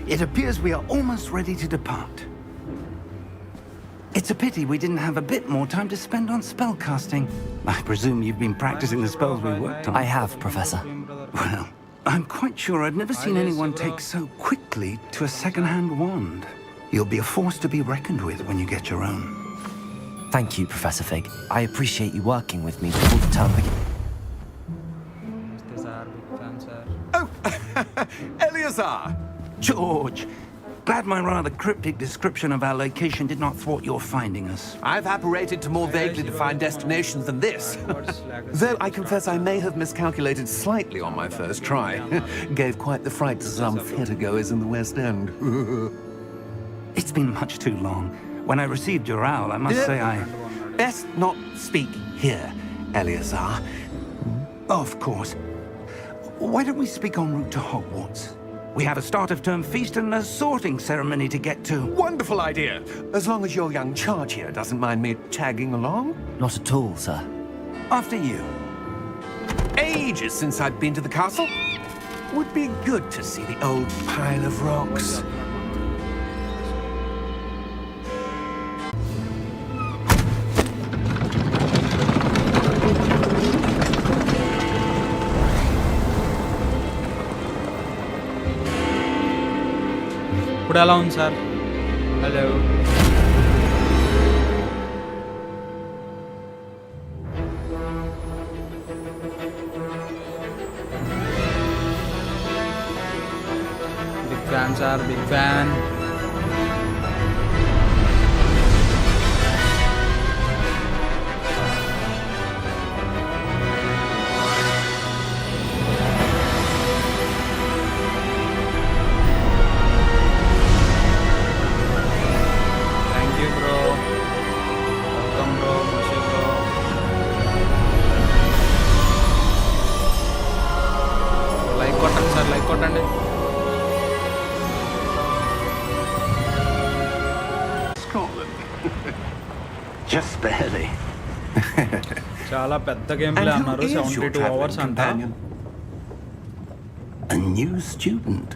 It appears we are almost ready to depart. It's a pity we didn't have a bit more time to spend on spellcasting. I presume you've been practicing the spells we worked on. I have, Professor. Well, I'm quite sure I've never seen anyone take so quickly to a second-hand wand. You'll be a force to be reckoned with when you get your own. Thank you, Professor Fig. I appreciate you working with me before the term begins. Oh, Eleazar! George, glad my rather cryptic description of our location did not thwart your finding us. I've apparated to more vaguely defined destinations than this. Though I confess I may have miscalculated slightly on my first try. Gave quite the fright to some theatregoers in the West End. It's been much too long. When I received your owl, I must say I... Best not speak here, Eleazar. Of course. Why don't we speak en route to Hogwarts? We have a start-of-term feast and a sorting ceremony to get to. Wonderful idea. As long as your young charge here doesn't mind me tagging along. Not at all, sir. After you. Ages since I'd been to the castle. Would be good to see the old pile of rocks. ఇప్పుడు ఎలా ఉంది sir? Hello, big fan sir, big fan. కొట్టండి. Scotland. Just barely. చాలా పెద్ద game play అన్నారు. 72 hours అంట. A new student.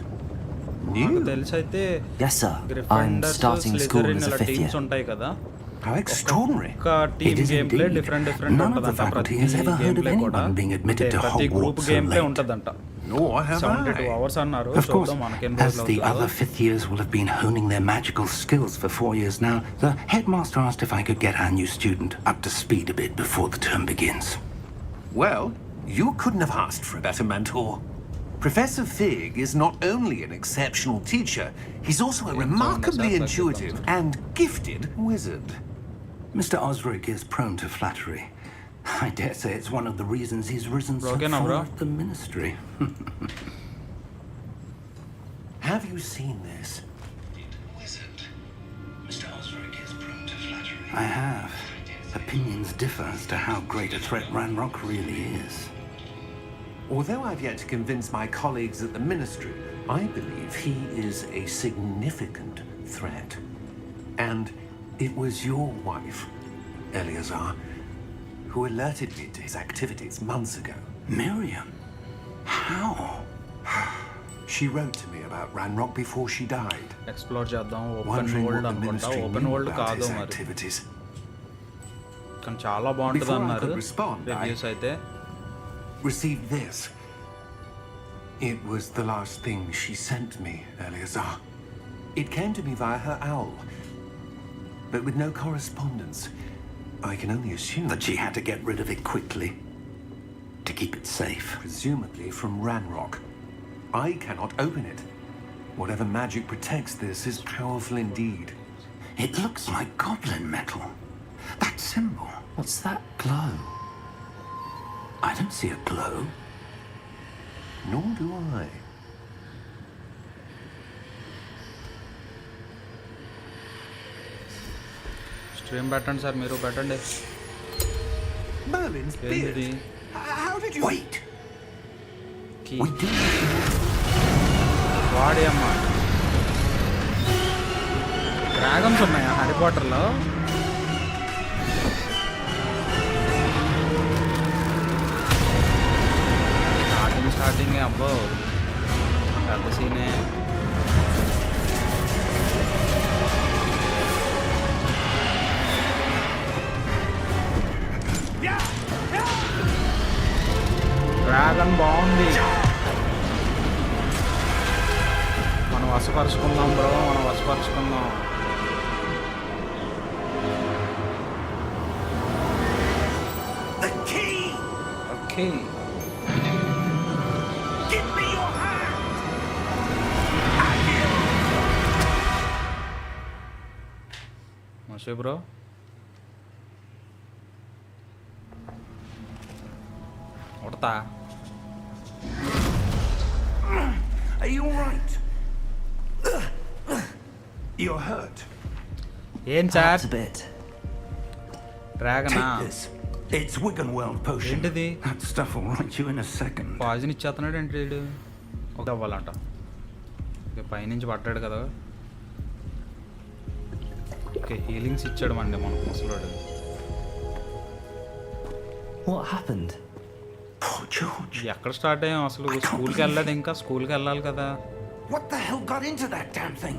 నాకు తెలిసి అయితే Yes, sir. I'm starting school as a fifth year. Teams ఉంటాయి కదా. How extraordinary. ఒక team game play different None of the ఉంటుందంట. faculty ప్రతి has ever game heard of play కూడా anyone being admitted to ప్రతి group Hogwarts so game play late. ఉంటుందంట. Nor have 72 I. Hours అన్నారు. Of course, చూద్దాం మనకేం as రోజులు the other అవుతుందో. fifth years will have been honing their magical skills for 4 years now, the headmaster asked if I could get our new student up to speed a bit before the term begins. Well, you couldn't have asked for a better mentor. Professor Fig is not only an exceptional teacher, he's also a remarkably intuitive and gifted wizard. Mr. Osric is prone to flattery. I dare say it's one of the reasons he's risen so Okay, far bro. up the ministry. Have you seen this? Wizard. Mr. Osric is prone to flattery. I have. Opinions differ as to how great a threat Ranrock really is. Although I've yet to convince my colleagues at the ministry, I believe he is a significant threat. And it was your wife, Eleazar, who alerted me to his activities months ago. Miriam? How? She wrote to me about Ranrock before she died, explore చేద్దాం. Open wondering world what the అనుకుంటా. ministry open knew world about కాదు his మరి. activities. కానీ చాలా బాగుంటుంది Before I అన్నారు could respond, reviews అయితే. Received this. It was the last thing she sent me, Eleazar. It came to me via her owl, but with no correspondence. I can only assume That she had to get rid of it quickly to keep it safe. presumably from Ranrock. I cannot open it. Whatever magic protects this is powerful indeed. It looks like goblin metal. That symbol. What's that glow? I don't see a glow. Nor do I. Stream పెట్టండి sir, మీరు పెట్టండి. Merlin's beard. ఏంటిది? How did you... Wait. Key. We do. వాడి అమ్మ. Dragons ఉన్నాయా హ్యారీపాటర్లో? Starting అబ్బో పెద్ద సీనే. Dragon బాగుంది. మనం వశపరుచుకుందాం బ్రో, మనం వశపరుచుకుందాం. ఓకే, మోషే బ్రో కొడతా. Are you all right? You're hurt. ఏం చాట్? Perhaps a bit. డ్రాగనా? Take this. It's Wiggenweld potion. ఏంటిది? That stuff will right you in a second. Poison ఇచ్చేస్తున్నాడు ఏంటి వీడు? ఒక అవ్వాలంట. ఓకే, పైనుంచి పడ్డాడు కదా. ఓకే, హీలింగ్స్ ఇచ్చాడు మండి మనకు ముసలోడు. What happened? Poor George. ఎక్కడ స్టార్ట్ అయ్యాం అసలు? స్కూల్కి వెళ్ళలేదు, ఇంకా స్కూల్కి వెళ్ళాలి కదా. What the hell got into that damn thing?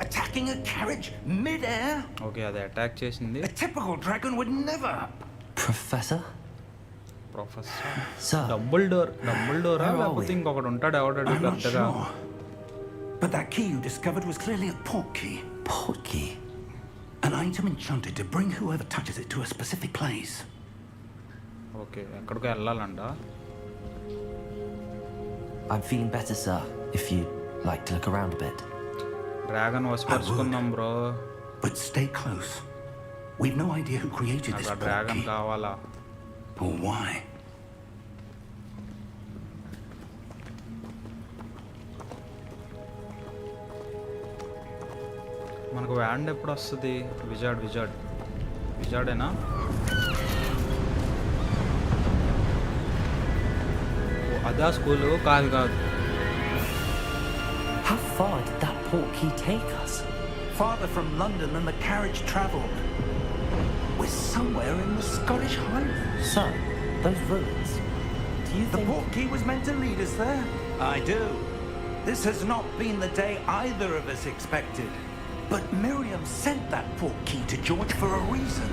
Attacking a carriage mid-air? Okay, అది అటాక్ చేసింది. A typical dragon would never. Professor? Professor Sir? Double Dora Where are లేకపోతే we? ఇంకొకటి ఉంటాడు ఎవడాడు I'm not పెద్దగా. sure. But that key you discovered was clearly a port key. Port key? An item enchanted to bring whoever touches it to a specific place. Okay, ఎక్కడికో వెళ్ళాలంట. I'm feeling better, sir. If you'd like to look around a bit. Dragon వశపరుచుకుందాం bro. But stay close. We've no idea who created నాకు this ఆ port dragon key కావాలా? or why. మనకు wand ఎప్పుడు వస్తుంది? విజార్డేనా? అదా school? కాదు. How far did that port key take us? Farther from London than the carriage travelled. We're somewhere in the Scottish Highlands. Sir, those ruins. Do you The think... port key was meant to lead us there? I do. This has not been the day either of us expected. But Miriam sent that port key to George for a reason.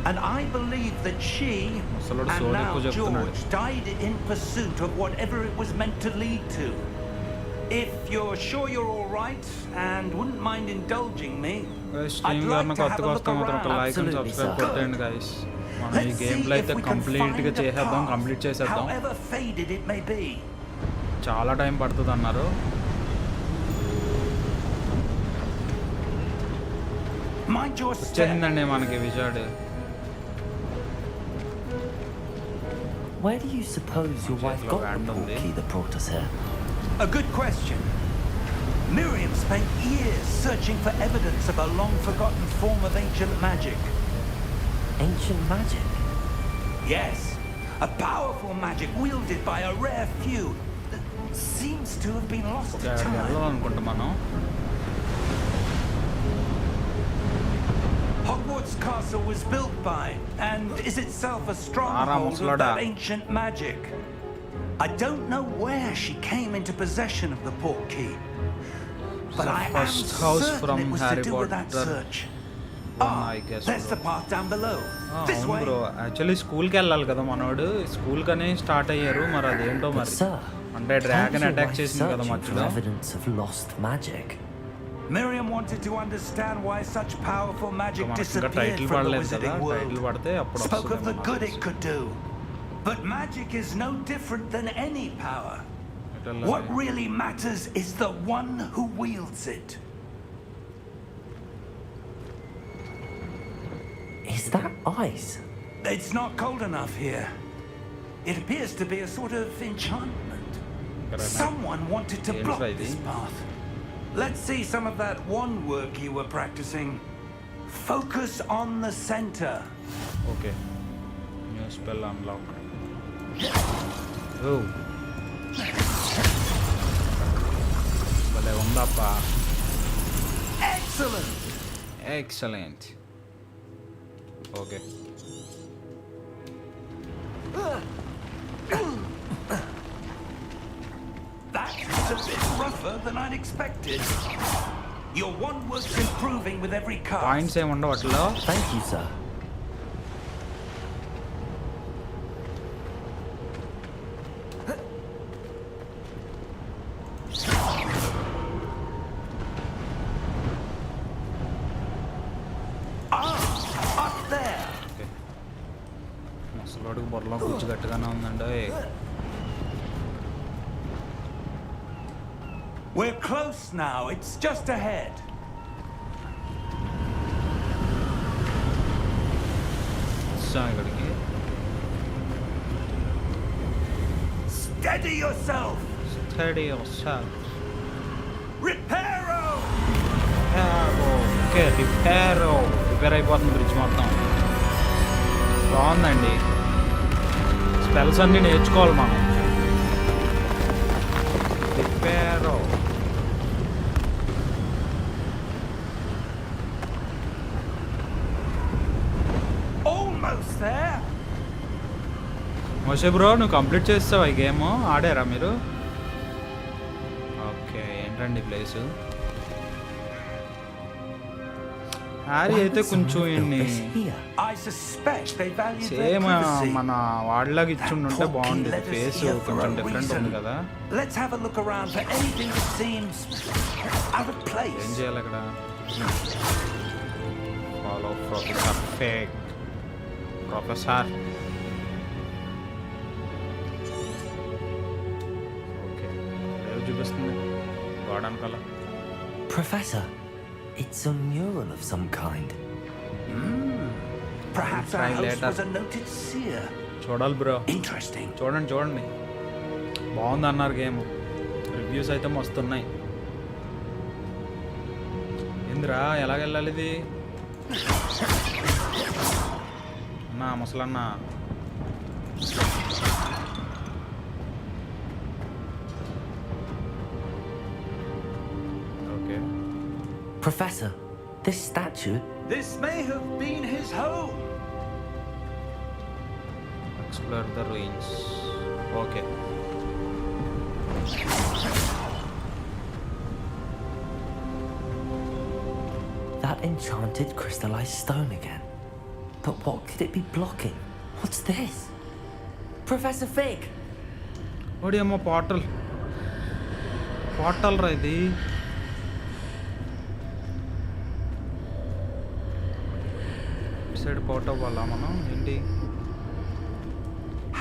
And I believe that she, Masalodu and sole now ekku cheptunnadu. George, died in pursuit of whatever it was meant to lead to. If you're sure you're all right and wouldn't mind indulging me, stream గారిని కొత్తగా వస్తే మాత్రం ఒక like and subscribe కొట్టండి guys. మనం ఈ గేమ్లో అయితే కంప్లీట్గా చేసేద్దాం, కంప్లీట్ చేసేద్దాం. however faded it may be. చాలా టైం పడుతుంది అన్నారు. Mind your step. వచ్చేసిందండి మనకి wizard. Where do you suppose your wife got the Random, port eh? key that brought us here? A good question. Miriam spent years searching for evidence of a long-forgotten form of ancient magic. Ancient magic? Yes, a powerful magic wielded by a rare few that seems to have been lost okay, to అక్కడికి time. వెళ్ళాలనుకుంటా మనం. Hogwarts Castle was built by, and is itself a stronghold of that ancient magic. I don't know where she came into possession of the port key, but I am First house certain from it was to do with that Harry Potter. search. I guess There's the path down below. This అవును way. Bro, actually స్కూల్కి వెళ్ళాలి కదా మనోడు. School కనే start అయ్యారు, మరి అదేంటో But మరి. sir, అంటే how dragon was your attack wife చేసింది కదా searching for మధ్యలో. evidence of lost magic? Miriam wanted to understand why such powerful magic ఇంకా disappeared టైటిల్ from the పడలేదు కదా, wizarding టైటిల్ world. పడితే అప్పుడు Spoke of the good వస్తుంది. it could do. But magic is no different than any power. What really matters is the one who wields it. Is that ice? It's not cold enough here. It appears to be a sort of enchantment. Someone wanted to block this path. Let's see some of that wand work you were practicing. Focus on the center. Okay, new spell unlock. ఓ భలే ఉందప్పా. Excellent. Excellent. Okay, That's a bit rougher than I'd expected. Your one work's improving with every cast. Points ఏమి ఉండవు వాటిలో. Thank you, sir. Up there. ముసలోడికి బొర్రలో కూర్చు గట్టిగానే ఉందండి. We're close now. It's just ahead. ఇక్కడికి. Steady yourself. Steady yourself. Reparo. Okay, repair అయిపోతుంది bridge మొత్తం. బాగుందండి. స్పెల్స్ అన్నీ నేర్చుకోవాలి మనం. రిపేరో. Almost there. మోషే బ్రో, నువ్వు కంప్లీట్ చేస్తావా ఈ గేమ్? ఆడారా మీరు? ఓకే, ఏంటండి ప్లేసు? హ్యారీ అయితే కొంచెం సేమ్ మన వాళ్ళకి ఇచ్చిండుంటే బాగుండేది. ఫేస్ కొంచెం డిఫరెంట్ ఉంది కదా. ఏం చేయాలి అక్కడ? Follow professor fake. Professor okay, ఏదో చూపిస్తుంది గార్డెన్ కల. Professor, it's a mural of some kind. Perhaps our host was a noted seer. చూడాలి బ్రో. Interesting. చూడండి బాగుంది అన్నారు గేమ్. రివ్యూస్ అయితే మస్తున్నాయి. ఏందిరా, ఎలాగెళ్ళాలి ఇది? అన్నా ముసలన్నా. Okay. Professor, this statue... This may have been his home. Explore the ruins. Okay. That enchanted crystallized stone again. But what could it be blocking? What's this? Professor Fig! What is a portal? Portal ra idi. Side portal valla manam enti.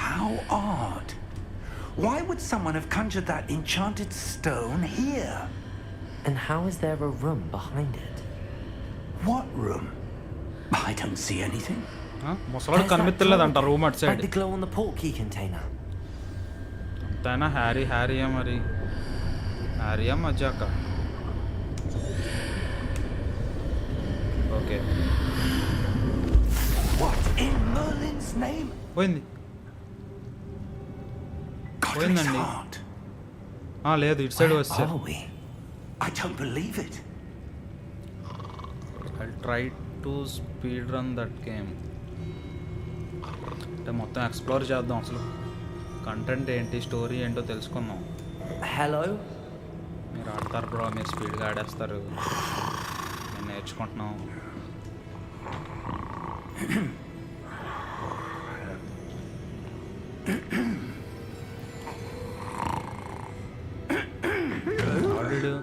How odd. Why would someone have conjured that enchanted stone here? And how is there a room behind it? What room? I don't see anything. ముసలోడు కనిపిస్తలేదంట room at side. Like the glow on the portkey container. అంతేనా? హ్యారీయా మరి. హ్యారీయా మజాక. Okay. What in Merlin's name? పోయింది. పోయిందండి. లేదు, ఇటు side వస్తే. I don't believe it. I'll try to speed run that game. అంటే మొత్తం ఎక్స్ప్లోర్ చేద్దాం. అసలు కంటెంట్ ఏంటి, స్టోరీ ఏంటో తెలుసుకుందాం. హలో, మీరు ఆడతారు బ్రో, మీరు స్పీడ్గా ఆడేస్తారు. నేను నేర్చుకుంటున్నాం. ఆడాడు.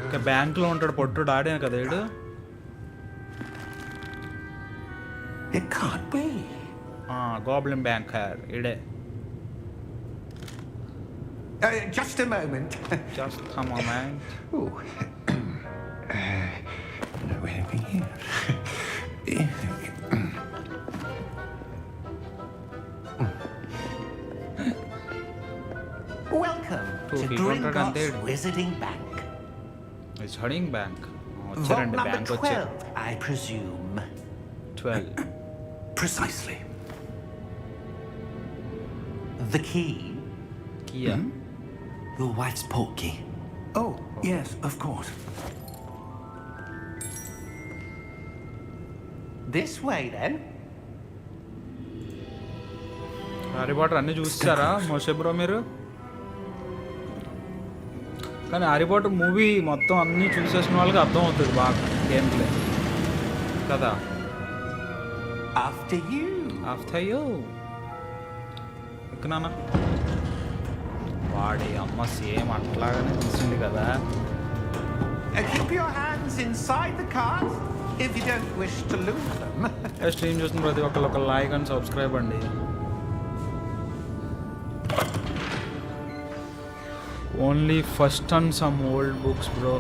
ఇంకా బ్యాంక్లో ఉంటాడు పొట్టుడు. ఆడాను కదా వీడు. It can't be. Goblin bank here. Ide. Just a moment. Just a moment. Oh. Where are we here? Welcome to Gringotts Wizarding Bank. It's Wizarding Bank. Vault number 12, I presume. 12. Precisely. The key? Key? Your wife's portkey. Oh, yes, of course. This way, then. Harry Potter అన్నీ చూస్తారా మోషే bro మీరు? కానీ Harry Potter movie మొత్తం అన్నీ చూసేసిన వాళ్ళకి అర్థం అవుతుంది బాగా గేమ్ ప్లే కదా. After you. ఆఫ్టర్ యూ ఎక్కనా వాడి అమ్మ సేమ్ అట్లాగానే తీసింది కదా. Keep your hands inside the cart if you don't wish to lose them. Stream చూసిన ప్రతి ఒక్కరు ఒక లైక్ అండ్ సబ్స్క్రైబ్ అండి. Only first and some old books bro.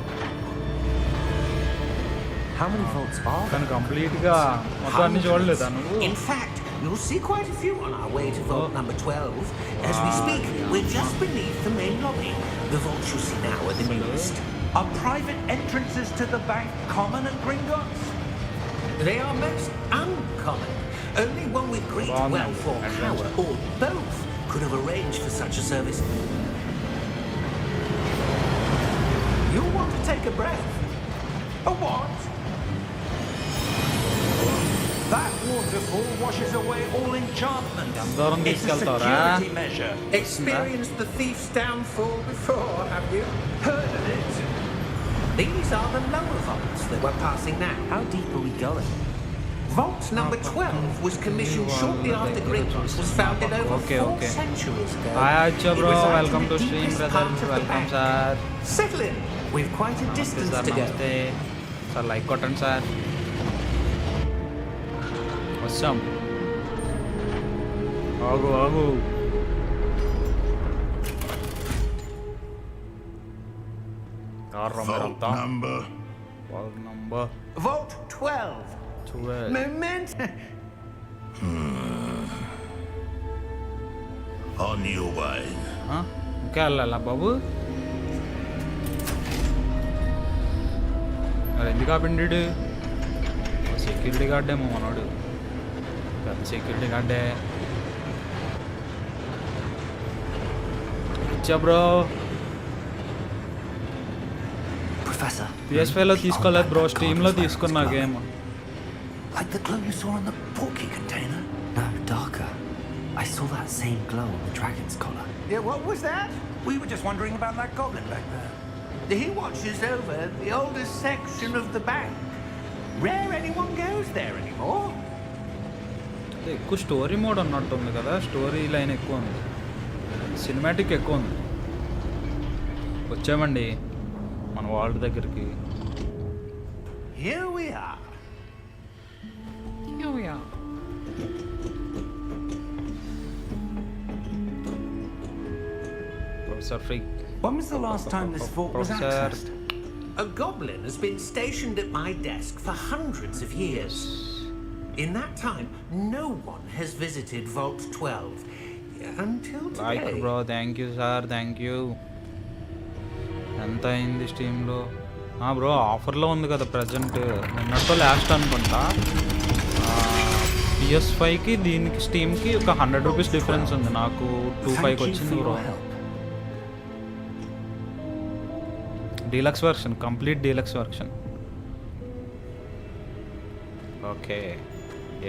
How many vaults are there? కానీ కంప్లీట్గా మొత్తం అన్ని చూడలేదా నువ్వు? In fact, you'll see quite a few on our way to vault number 12. As we speak, we're just beneath the main lobby. The vaults you see now are the newest. Are private entrances to the bank common at Gringotts? They are most uncommon. Only one with great Wow, wealth or adventure. power, or both, could have arranged for such a service. You'll want to take a breath. A what? That waterfall washes away all enchantments. దూరం It's a తీసుకెళ్తారా? security measure. Experienced the thief's downfall before, have you? Heard of it? These are the lower vaults that we're passing now. How deep are we going? Vault number 12 was commissioned shortly after Gringotts was founded over Okay, 4 okay. centuries ago. Hi Acha It bro, resides in welcome the to stream deepest brother. part of the Welcome bank. sir. Settle in. We've quite a distance sir to go. నమస్తే sir. Like కొట్టండి sir. వచ్చాం. ఆగు ఆగు. Vault number. Wall number Vault 12. 12. Moment. On your way. ఇంకా వెళ్ళాలా బాబు? మరి ఎందుకు ఆపిండు? Security guard ఏమో మనోడు. పెద్ద సెక్యూరిటీ గార్డే. ఇచ్చా బ్రో. Professor. PS5లో తీసుకోలేదు బ్రో, స్టీమ్లో తీసుకున్నా game. Like the glow you saw on the porky container? No, darker. I saw that same glow on the dragon's collar. Yeah, what was that? We were just wondering about that goblin back there. He watches over the oldest section of the bank. Rare anyone goes there anymore. ఎక్కువ story mode అన్నట్టుంది కదా. Story line ఎక్కువ ఉంది, cinematic ఎక్కువ ఉంది. వచ్చామండి మన వాళ్ళ దగ్గరికి. Here we are. Professor freak. When was the last time this vault was Professor. accessed? A goblin has been stationed at my desk for hundreds of years. In that time, no one has visited Vault 12 until like today. Bro, thank you sir, thank you. ఎంత అయింది స్టీమ్లో? Bro ఆఫర్లో ఉంది కదా present. నిన్నటితో last అనుకుంటా. PS5కి దీనికి స్టీమ్కి ఒక 100 rupees difference ఉంది. నాకు 2.5 Thank you వచ్చింది for bro. your help. Deluxe version, complete deluxe version. Okay,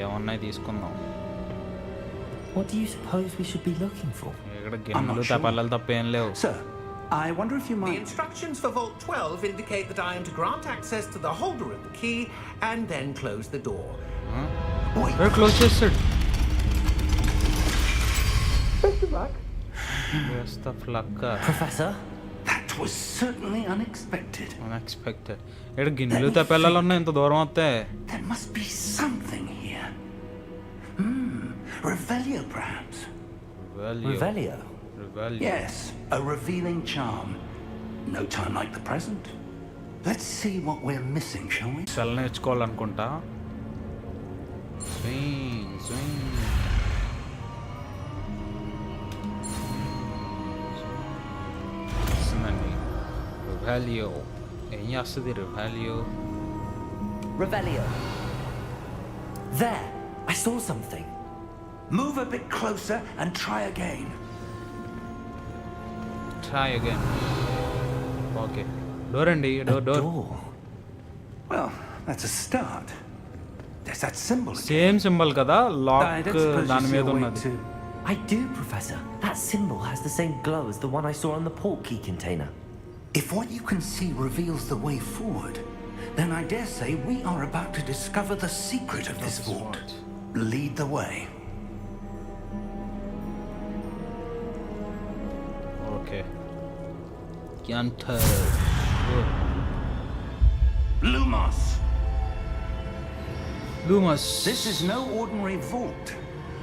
ఏమన్నాయి తీసుకుందాం. What do you suppose we should be looking for? ఇక్కడ I'm గిన్నెలు not sure. తప్పలు తప్ప ఏం లేవు. Sir, I wonder if you The might... instructions for Vault 12 indicate that I am to grant access to the holder of the key and then close the door. Wait, close చేస్తాడు. Best of luck. Best of luck. Professor? That was certainly unexpected. Unexpected. ఇక్కడ గిన్నెలు తప్పలు ఉన్నాయి ఇంత దూరం వస్తే. There must be something here. Revelio, perhaps? Revelio? Revelio. Yes, a revealing charm. No time like the present. Let's see what we're missing, shall we? Spell నేర్చుకోవాలనుకుంటా. Swing swing. వస్తుందండి Revelio. ఏం చేస్తుంది Revelio? Revelio. There! I saw something. Move a bit closer and try again. Try again. Okay, door అండి. A door door. door. Well, that's a start. There's that symbol again. Same symbol కదా, I lock don't suppose you దాని see మీద a way ఉన్నది. to... I do, Professor. That symbol has the same glow as the one I saw on the port key container. If what you can see reveals the way forward, then I dare say we are about to discover the secret of this vault. Lead the way. Okay. Yantar. Lumos! Lumos. This is no ordinary vault.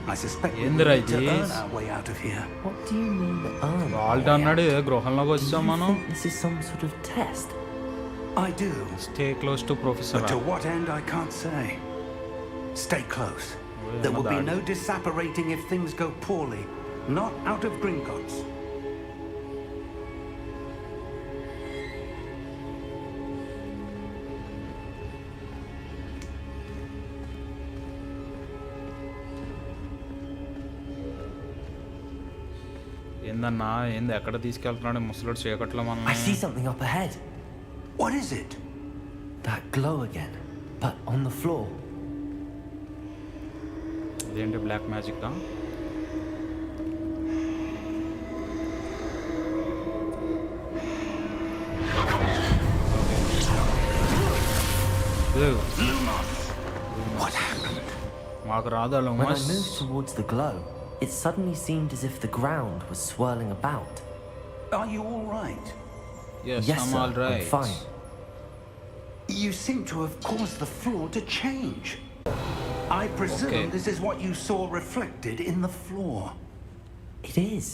I suspect we Endra need to this? earn our way out of here. What do you mean, వాళ్ళు అన్నాడు గృహంలోకి Do వచ్చాం you మనం. think this is some sort of test? I do, Stay close to Professor. but to what end I can't say. Stay close. There will be no disapparating if things go poorly. Not out of Gringotts. ఏందన్నా ఏంది ఎక్కడ తీసుకెళ్తున్నాడు ముసలోడు చీకట్లో మనం. I see something up ahead. What is it? That glow again, but on the floor. ఇదేంటి black magic దా? What happened? మాకు రాదు అలా When I moved towards the glow, it suddenly seemed as if the ground was swirling about. Are you all right? Yes, Yes, I'm sir, all right. I'm fine. You seem to have caused the floor to change. I presume Okay. this is what you saw reflected in the floor. It is.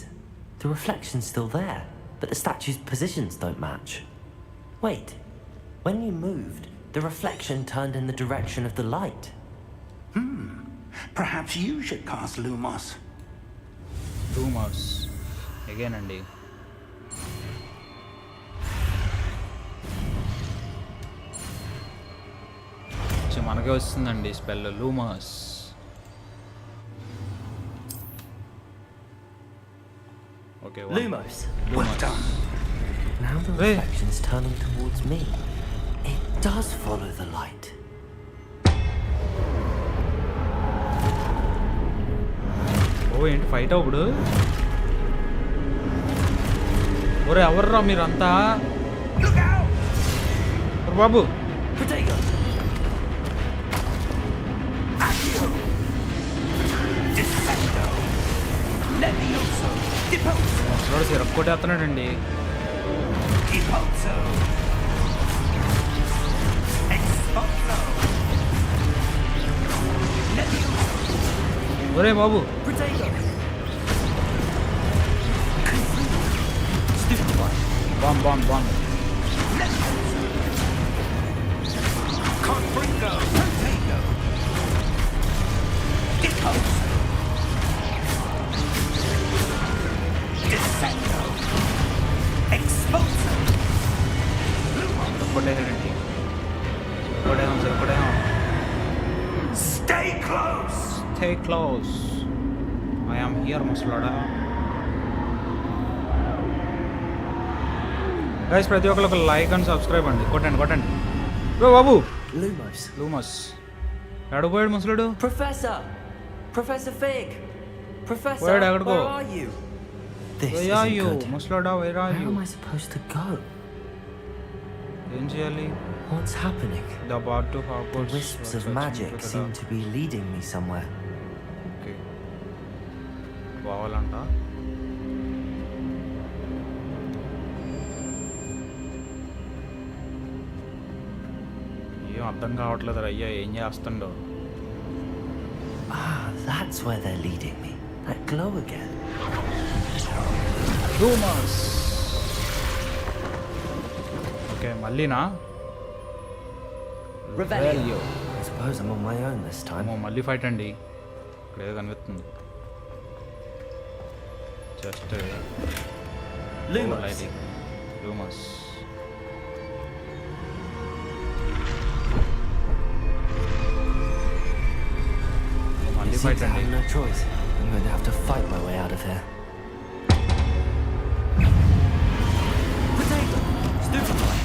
The reflection's still there, but the statue's positions don't match. Wait. When you moved, the reflection turned in the direction of the light. Perhaps you should cast Lumos. Lumos. Again అండి. మనకే వస్తుందండి spell Lumos. Okay Lumos. Well done. Now the Hey. reflection's turning towards me. It does follow the light. ఓ ఏంటి fight అప్పుడు? ఒరే ఎవర్రా మీరంతా? ఒరే బాబు Protego! Descendo. Levioso. Deposo. ముసలోడు సిరప్ కొట్టేస్తున్నాడండి. Deposo. Exposo. Levioso. ఒరే బాబు Protego! Bomb bomb bomb. Confringo. Protego. Deposo. Descendo. Exposo. కొట్టేసాడండి. కొట్టేసాం. Stay close. Stay close. I am here ముసలోడా. గైస్ ప్రతి ఒక్కరు ఒక లైక్ అండ్ సబ్స్క్రైబ్ అండి. కొట్టండి. ఓ బాబు Lumos. లూమస్ ఎడపోయాడు ముసలుడు. Professor! Professor Fig! Professor, Where did I go? where are you? This Where are isn't you good. ముసలోడా? Where are Where you? am I supposed to go? ఏం చేయాలి? What's happening? The path to The Hogwarts. wisps of magic seem to be leading me somewhere. Okay పోవాలంట. ఏం అర్థం కావట్లేదు అయ్యా ఏం చేస్తుండో. Ah, that's where they're leading me. That glow again. Lumos. Okay మళ్ళీనా? Revelio. I suppose I'm on my own this time. అమ్మో మళ్ళీ ఫైట్ అండి. ఇక్కడ ఏదో కనిపిస్తుంది. Just Lumos. లూమస్. మళ్ళీ Seems ఫైట్ I అండి. have no choice. I'm going to have to fight my way out of here. Potato! Stupid boy!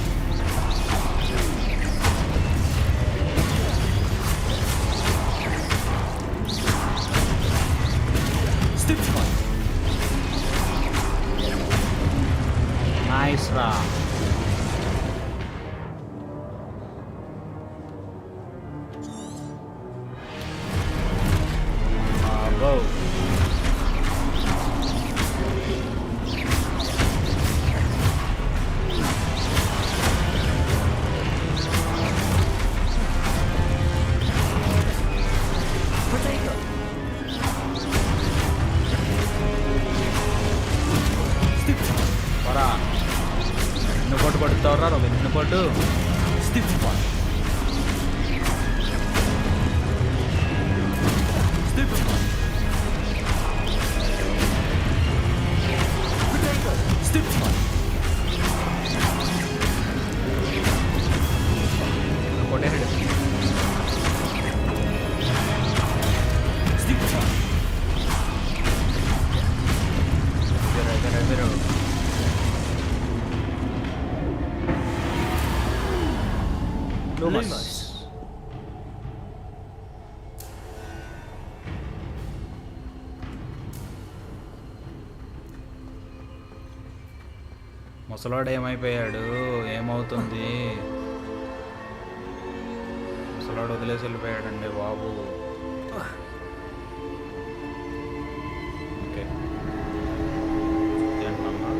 Stupid boy! Nice రా. కొట్టు. Stupid one. Stupid one. Potato. Stupid one. కొట్టేసాడు. Stupid one. ఎదురు. Lumos. ముసలాడు ఏమైపోయాడు? ఏమవుతుంది? ముసలాడు వదిలేసి వెళ్ళిపోయాడండి బాబు. Okay ఏంటమ్మా?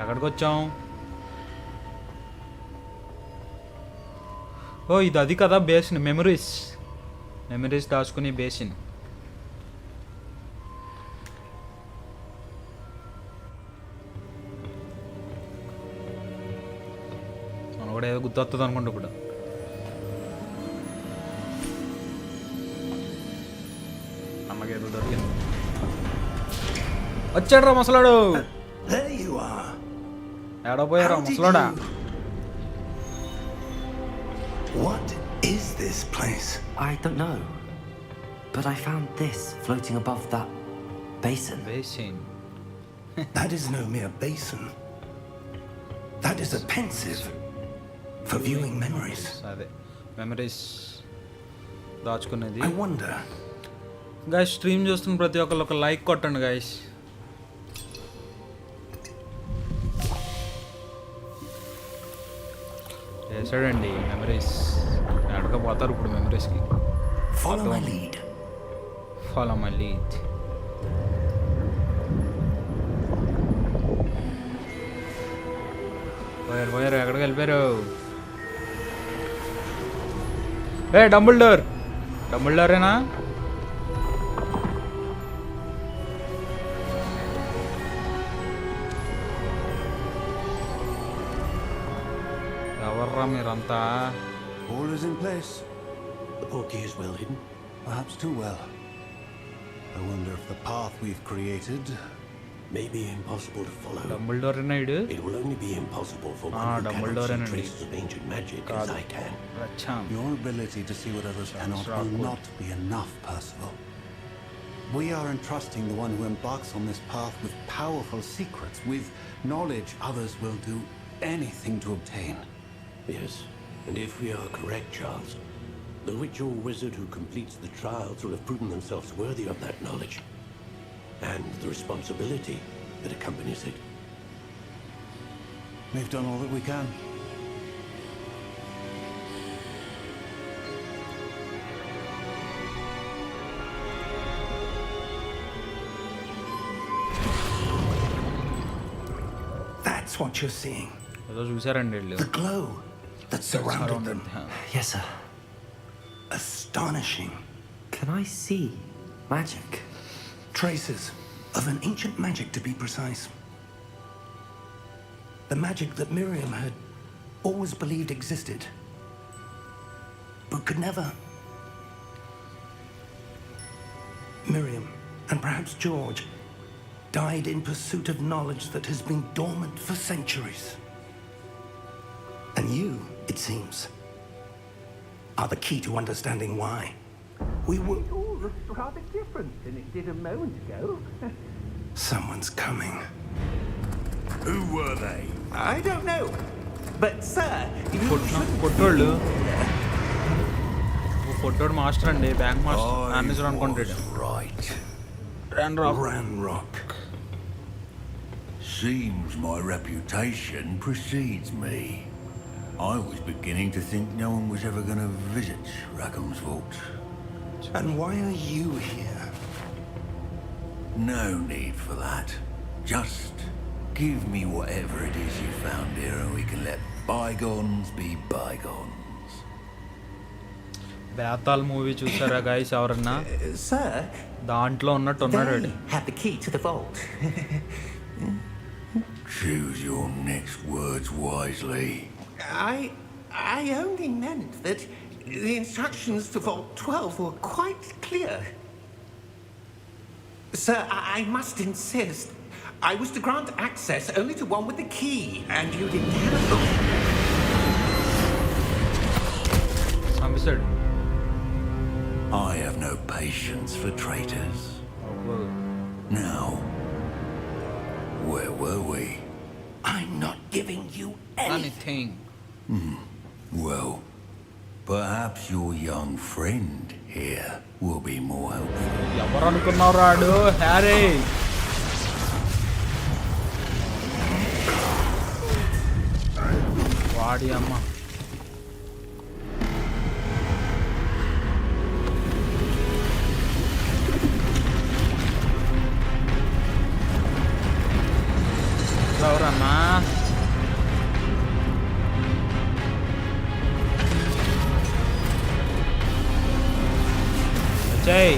ఎక్కడికి వచ్చాం? ఓ ఇది అది కదా బేసిన్. మెమరీస్ దాచుకునే బేసిన్. మనం కూడా ఏదో గుర్తొస్తుంది అనుకుంటా ఇప్పుడు. అమ్మకి ఏదో దొరికింది. వచ్చాడు రా ముసలాడు. There you are. ఏడపోయారా How did ముసలాడా? you- What is this place? I don't know. But I found this floating above that basin. Basin. That is no mere basin. That is a pensive for viewing memories. అదే memories దాచుకునేది. I wonder. Guys stream చూస్తున్న ప్రతి ఒక్కరు ఒక like కొట్టండి guys. చేసాడండి memories. ఎడకపోతారు ఇప్పుడు మెమరీస్కి. Follow my lead. Follow my lead. పోయారు ఎక్కడికి వెళ్ళిపోయారు? ఏ డబుల్ డోరేనా? ఎవర్రా మీరంతా? All is in place. The portkey is well hidden, perhaps too well. I wonder if the path we've created may be impossible to follow. Double డోరేనా ఇడు? It will only be impossible for one who double cannot door see and traces of ancient magic as I can. అచ్చా. Your ability to see what others cannot will awkward. not be enough, Percival. We are entrusting the one who embarks on this path with powerful secrets, with knowledge others will do anything to obtain. Yes, and if we are correct, Charles, the witch or wizard who completes the trials will have proven themselves worthy of that knowledge and the responsibility that accompanies it. We've done all that we can. That's what you're seeing. ఏదో చూసారండి వీళ్ళు. The glow that surrounded them. Yes, sir. Astonishing. Can I see magic? Traces of an ancient magic, to be precise. The magic that Miriam had always believed existed, but could never. Miriam, and perhaps George, died in pursuit of knowledge that has been dormant for centuries. And you, it seems, are the key to understanding why. We were... It all looks rather different than it did a moment ago. Someone's coming. Who were they? I don't know. But, sir, you పొట్టోళ్ళు. పొట్టోడు master అండి, bank master manager అనుకుంటాడు. Right. Ranrock. Seems my reputation precedes me. I was beginning to think no one was ever going to visit Rackham's vault. And why are you here? No need for that. Just give me whatever it is you found here and we can let bygones be bygones. Betal movie చూసారా guys ఎవరన్నా? Sir, దాంట్లో ఉన్నట్టు ఉన్నాడు. they have the key to the vault. Choose your next words wisely. I only meant that the instructions to Vault 12 were quite clear. Sir, I must insist. I was to grant access only to one with the key, and you didn't have it. చంపేశాడు. I have no patience for traitors. Now, where were we? I'm not giving you anything. Anything. Well, perhaps your young friend here will be more helpful. ఎవరు అనుకున్నావు రాడు? Harry. వాడి అమ్మ. ఎవరన్నా? జై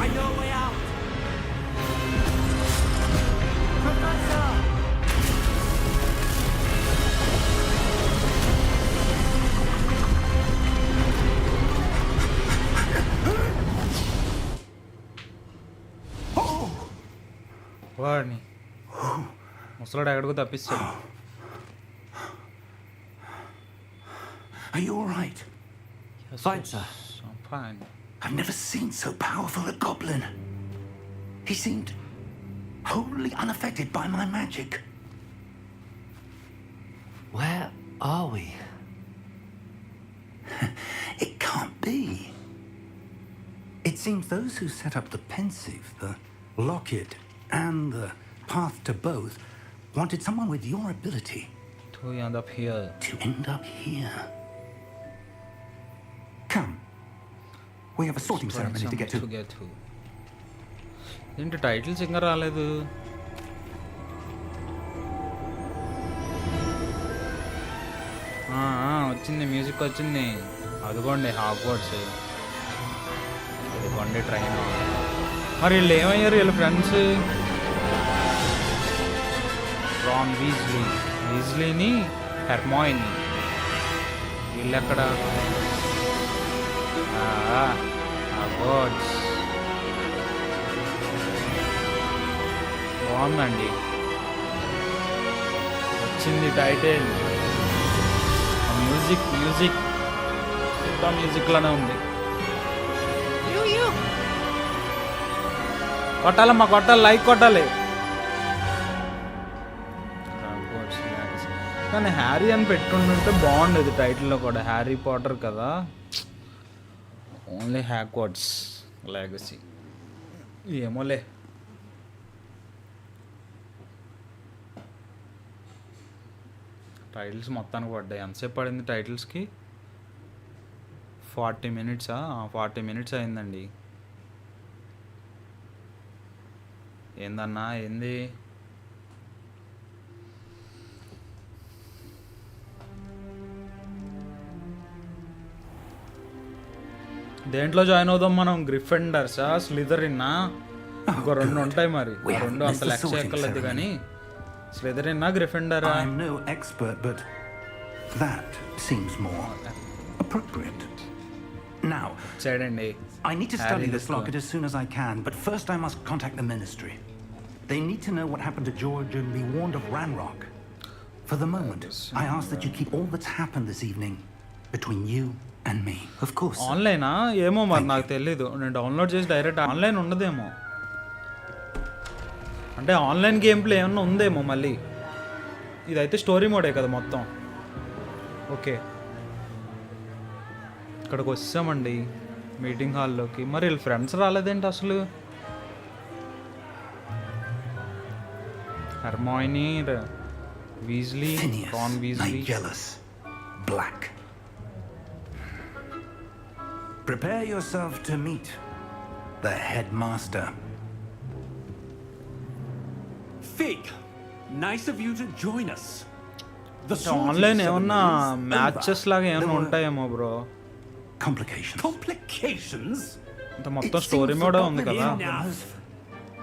I know a way out. వాడిని ముసలాడు ఎక్కడికో తప్పిస్తాడు. Are you all right? Fine, sir. I'm fine. I've never seen so powerful a goblin. He seemed wholly unaffected by my magic. Where are we? It can't be. It seems those who set up the pensive, the locket, and the path to both wanted someone with your ability To end up here. to end up here. Come. We have a sorting ceremony to get to. ఏంటి titles ఇంకా రాలేదు? వచ్చింది, music వచ్చింది. అదిగోండి Hogwarts. అదిగోండి train. మరి వీళ్ళు ఏమయ్యారు వీళ్ళ ఫ్రెండ్స్? రాన్ వీజ్లీని హెర్మాయిని. వీళ్ళెక్కడ? హాగ్వార్ట్స్. బాగుందండి, వచ్చింది టైటిల్. మ్యూజిక్ మ్యూజిక్లోనే ఉంది. కొట్టాలమ్మా, కొట్టాలి, లైక్ కొట్టాలి. కానీ హ్యారీ అని పెట్టుకుంటుంటే బాగుండేది టైటిల్లో కూడా. హ్యారీ పాటర్ కదా, ఓన్లీ హాగ్వార్ట్స్ లెగసీ. ఏమోలే. టైటిల్స్ మొత్తానికి పడ్డాయి. ఎంతసేపు పడింది టైటిల్స్కి? 40 మినిట్సా? 40 మినిట్స్ అయిందండి. ఏందన్నా ఏంది? దేంట్లో జాయిన్ అవుదాం మనం? గ్రిఫెండర్సా, స్లిథరిన్నా? ఇంకో 2 ఉంటాయి మరి. 2 అంత లెక్క చేయక్కర్లేదు కానీ స్లిథరిన్నా, గ్రిఫెండరా? I'm no expert, but that seems more appropriate. Now, సైడండి. I need to study this locket as soon as I can, but first I must contact the ministry. They need to know what happened to George and be warned of Ranrock. For the moment, I ask that you keep all that's happened this evening between you and me. Of course, sir. ఆన్లైనా? ఏమో మరి నాకు తెలీదు. నేను download చేసి direct online ఉండదేమో. అంటే online game play ఏమన్నా ఉందేమో మళ్ళీ. ఇదైతే స్టోరీ మోడే కదా మొత్తం. ఓకే, ఇక్కడికి వచ్చామండి మీటింగ్ హాల్లోకి. మరి వీళ్ళ ఫ్రెండ్స్ రాలేదేంటి అసలు? హెర్మాయినీ, Weasley, Ron Weasley. Nigellus, Black. Prepare yourself to meet the headmaster. Fig, nice of you to join us. The online sorting ఏమన్నా ceremony is మ్యాచెస్ లాగా ఏమన్నా There were- ఉంటాయేమో బ్రో. Complications. Complications? ఇంత మొత్తం స్టోరీ మోడే ఉంది కదా. Enough.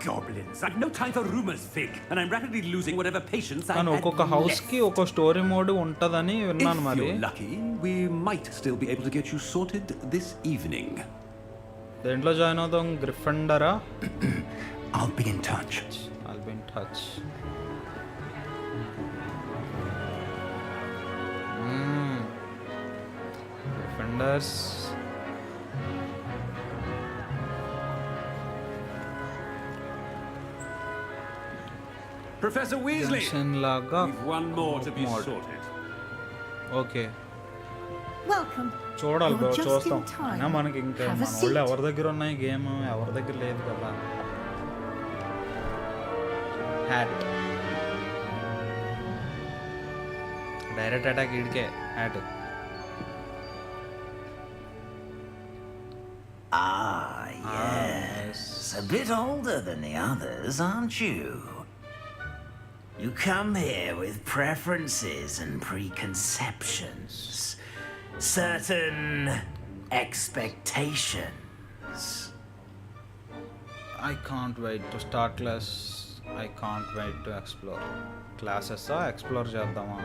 Goblins. I've no time for rumors, Fig, and I'm rapidly losing whatever patience I కానీ had ఒక్కొక్క హౌస్ కి left. ఒక్కొక్క స్టోరీ మోడ్ ఉంటదని విన్నాను If మరి. you're lucky, we might still be able to get you sorted this evening. దేంట్లో join అవుదాం? గ్రిఫెండరా? I'll be in touch. I'll be in touch. Defenders. Professor Weasley, Junction లాగా we've one more to be mod. sorted. Okay Welcome. చూడాలి bro, You're just చూస్తాం. in time. అయినా మనకి ఇంకా Have a మన వాళ్ళు seat. ఎవరి దగ్గర ఉన్నాయి గేమ్, ఎవరి దగ్గర లేదు కదా. హ్యాట్ డైరెక్ట్ అటాక్ ఇడికే hat. Ah, yes. A bit older than the others, aren't you? You come here with preferences and preconceptions, certain expectations. I can't wait to start class. I can't wait to explore. Classes explore చేద్దామా?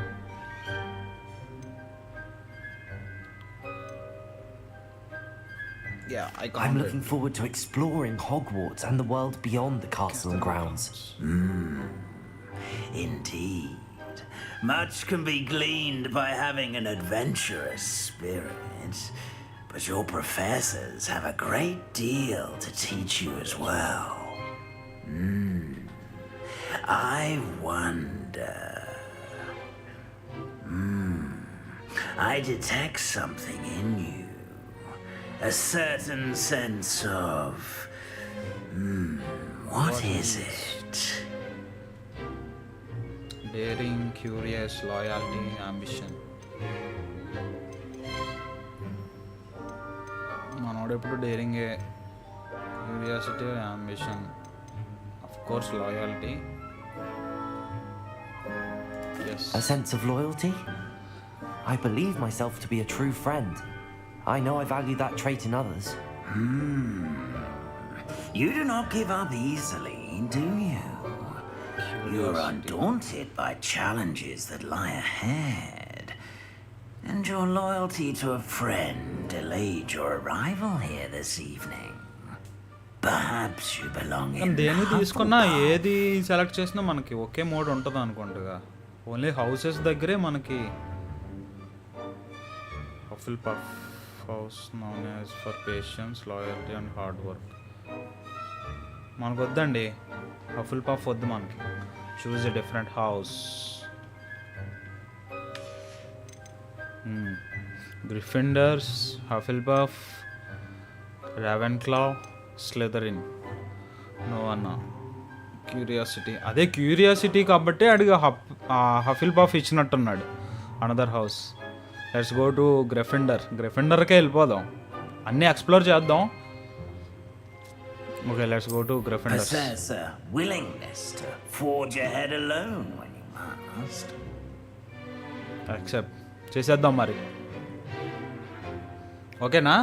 Yeah, I can't I'm wait. looking forward to exploring Hogwarts and the world beyond the castle and grounds. Indeed. Much can be gleaned by having an adventurous spirit, but your professors have a great deal to teach you as well. I wonder. I detect something in you. A certain sense of... what is it? Daring, curious, loyalty, ambition. మనోడు ఎప్పుడు daring, curiosity, ambition, of course loyalty. A sense of loyalty? I believe myself to be a true friend. I know I value that trait in others. You do not give up easily, do you? You're undaunted by challenges that lie ahead. And your loyalty to a friend delayed your arrival here this evening. Perhaps you belong in దేన్ని తీసుకున్నా Hufflepuff. ఏది select చేసినా మనకి ఒకే mode ఉంటుంది అనుకుంటుగా. Only houses దగ్గరే మనకి Hufflepuff house known as for patience, loyalty and hard work. మనకు వద్దండి, హఫిల్పఫ్ వద్దు మనకి. Choose a different house. Gryffindors, Hufflepuff, Ravenclaw, Slytherin. No అన్న క్యూరియాసిటీ. అదే క్యూరియాసిటీ కాబట్టి అడిగా హఫిల్పఫ్ ఇచ్చినట్టున్నాడు. Another house. Let's go to Gryffindor. గ్రిఫిండర్కే వెళ్ళిపోదాం, అన్నీ ఎక్స్ప్లోర్ చేద్దాం. Okay, let's go to Gryffindor. Possess a willingness to forge ahead alone when you must. Accept చేసేద్దాం మరి. ఓకేనా?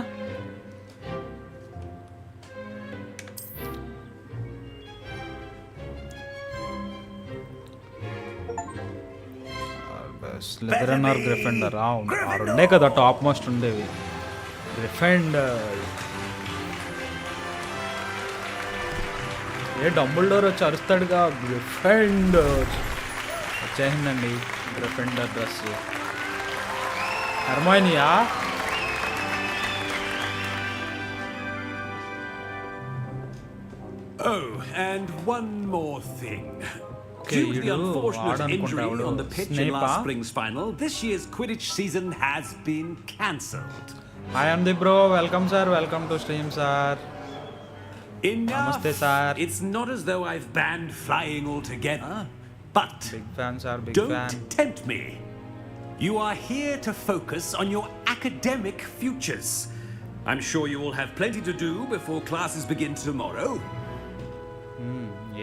స్లిథరిన్ ఆర్ గ్రిఫిండర్. అవును, ఆ రెండే కదా టాప్ మోస్ట్ ఉండేవి. గ్రిఫిండర్. ఏ డంబుల్డోర్ వచ్చి అరుస్తాడుగా, గ్రిఫిండర్ వచ్చేసిందండి. గ్రిఫిండర్ dress. హెర్మైనియా? Oh, and one more thing. Okay, Due to the you do. unfortunate Adan injury Kontavadu. on the pitch in Snape, last ah? spring's final, this year's Quidditch season has been cancelled. Hi అంది bro, welcome sir, welcome to stream sir. Enough! Namaste, sir. It's not as though I've banned flying altogether, but big fan sir, big don't fan. tempt me. You are here to focus on your academic futures. I'm sure you all have plenty to do before classes begin tomorrow.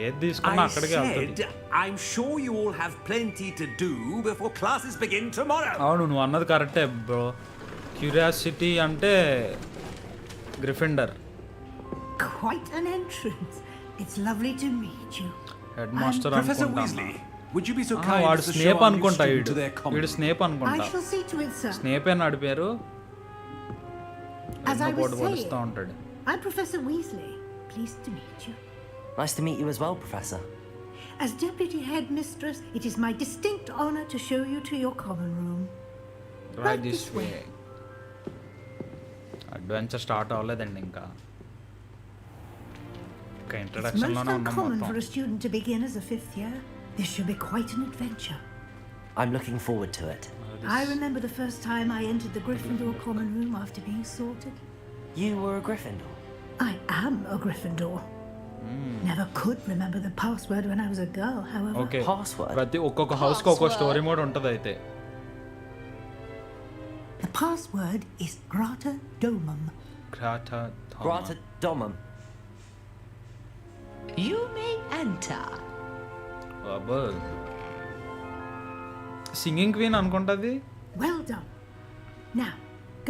ఏది తీసుకున్నా I అక్కడికి వెళ్తుంది. said, I'm sure you all have plenty to do before classes begin tomorrow. అవును నువ్వు అన్నది కరెక్టే bro. Curiosity అంటే గ్రిఫిండర్. Quite an entrance. It's lovely to meet you. Head master Professor అనుకుంటా. Weasley, would you be so kind వాడు as to show Snape our new అనుకుంటా. student to their common వీడు room? Snape I అనుకుంటా. shall see to it, sir. స్నేపే నడిపారు. As I was పోలుస్తూ saying, ఉంటాడు. I'm Professor Weasley. Pleased to meet you. Nice to meet you as well, Professor. As Deputy Headmistress, it is my distinct honor to show you to your common room. Right this way. Adventure start అవ్వలేదండి ఇంకా. It's introduction most లోనే ఉన్నాం uncommon మొత్తం. for a student to begin as a fifth year. This should be quite an adventure. I'm looking forward to it. I remember the first time I entered the Gryffindor common room after being sorted. You were a Gryffindor. I am a Gryffindor. Never could remember the password when I was a girl, however. Okay Password? ప్రతి ఒక్కొక్క house కి ఒక్కొక్క story mode ఉంటుంది అయితే. The password is Grata Domum. Grata Grata Domum. You may enter. అబ్బో singing queen అనుకుంటది. Well done. Now,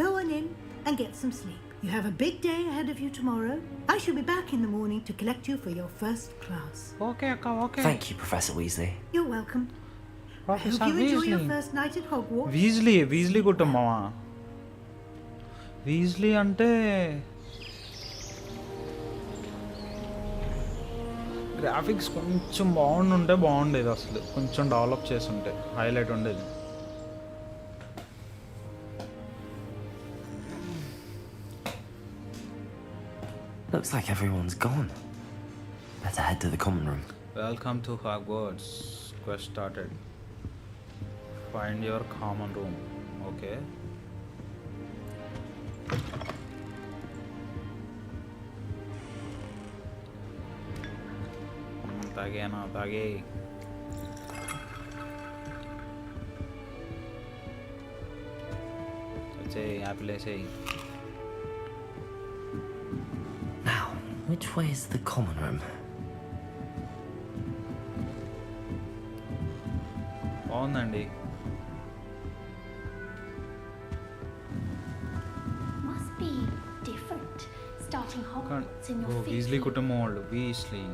go on in and get some sleep. You have a big day ahead of you tomorrow. I shall be back in the morning to collect you for your first class. Okay అక్క okay. Thank you, Professor Weasley. You're welcome. I hope you enjoy your first night at Hogwarts. Weasley కుటుంబమా? Weasley అంటే graphics కొంచెం బాగుండేది అసలు. కొంచెం develop చేసి ఉంటే highlight ఉండేది. Looks like everyone's gone. Better head to the common room. Welcome to Hogwarts. Quest started. Find your common room. Okay తాగే వచ్చేయి యాపిల్ వేసేయి. Now, which way is the common room? బాగుందండి. Must be different starting Hogwarts in your fifth Weasley year. కుటుంబం వాళ్ళు Weasley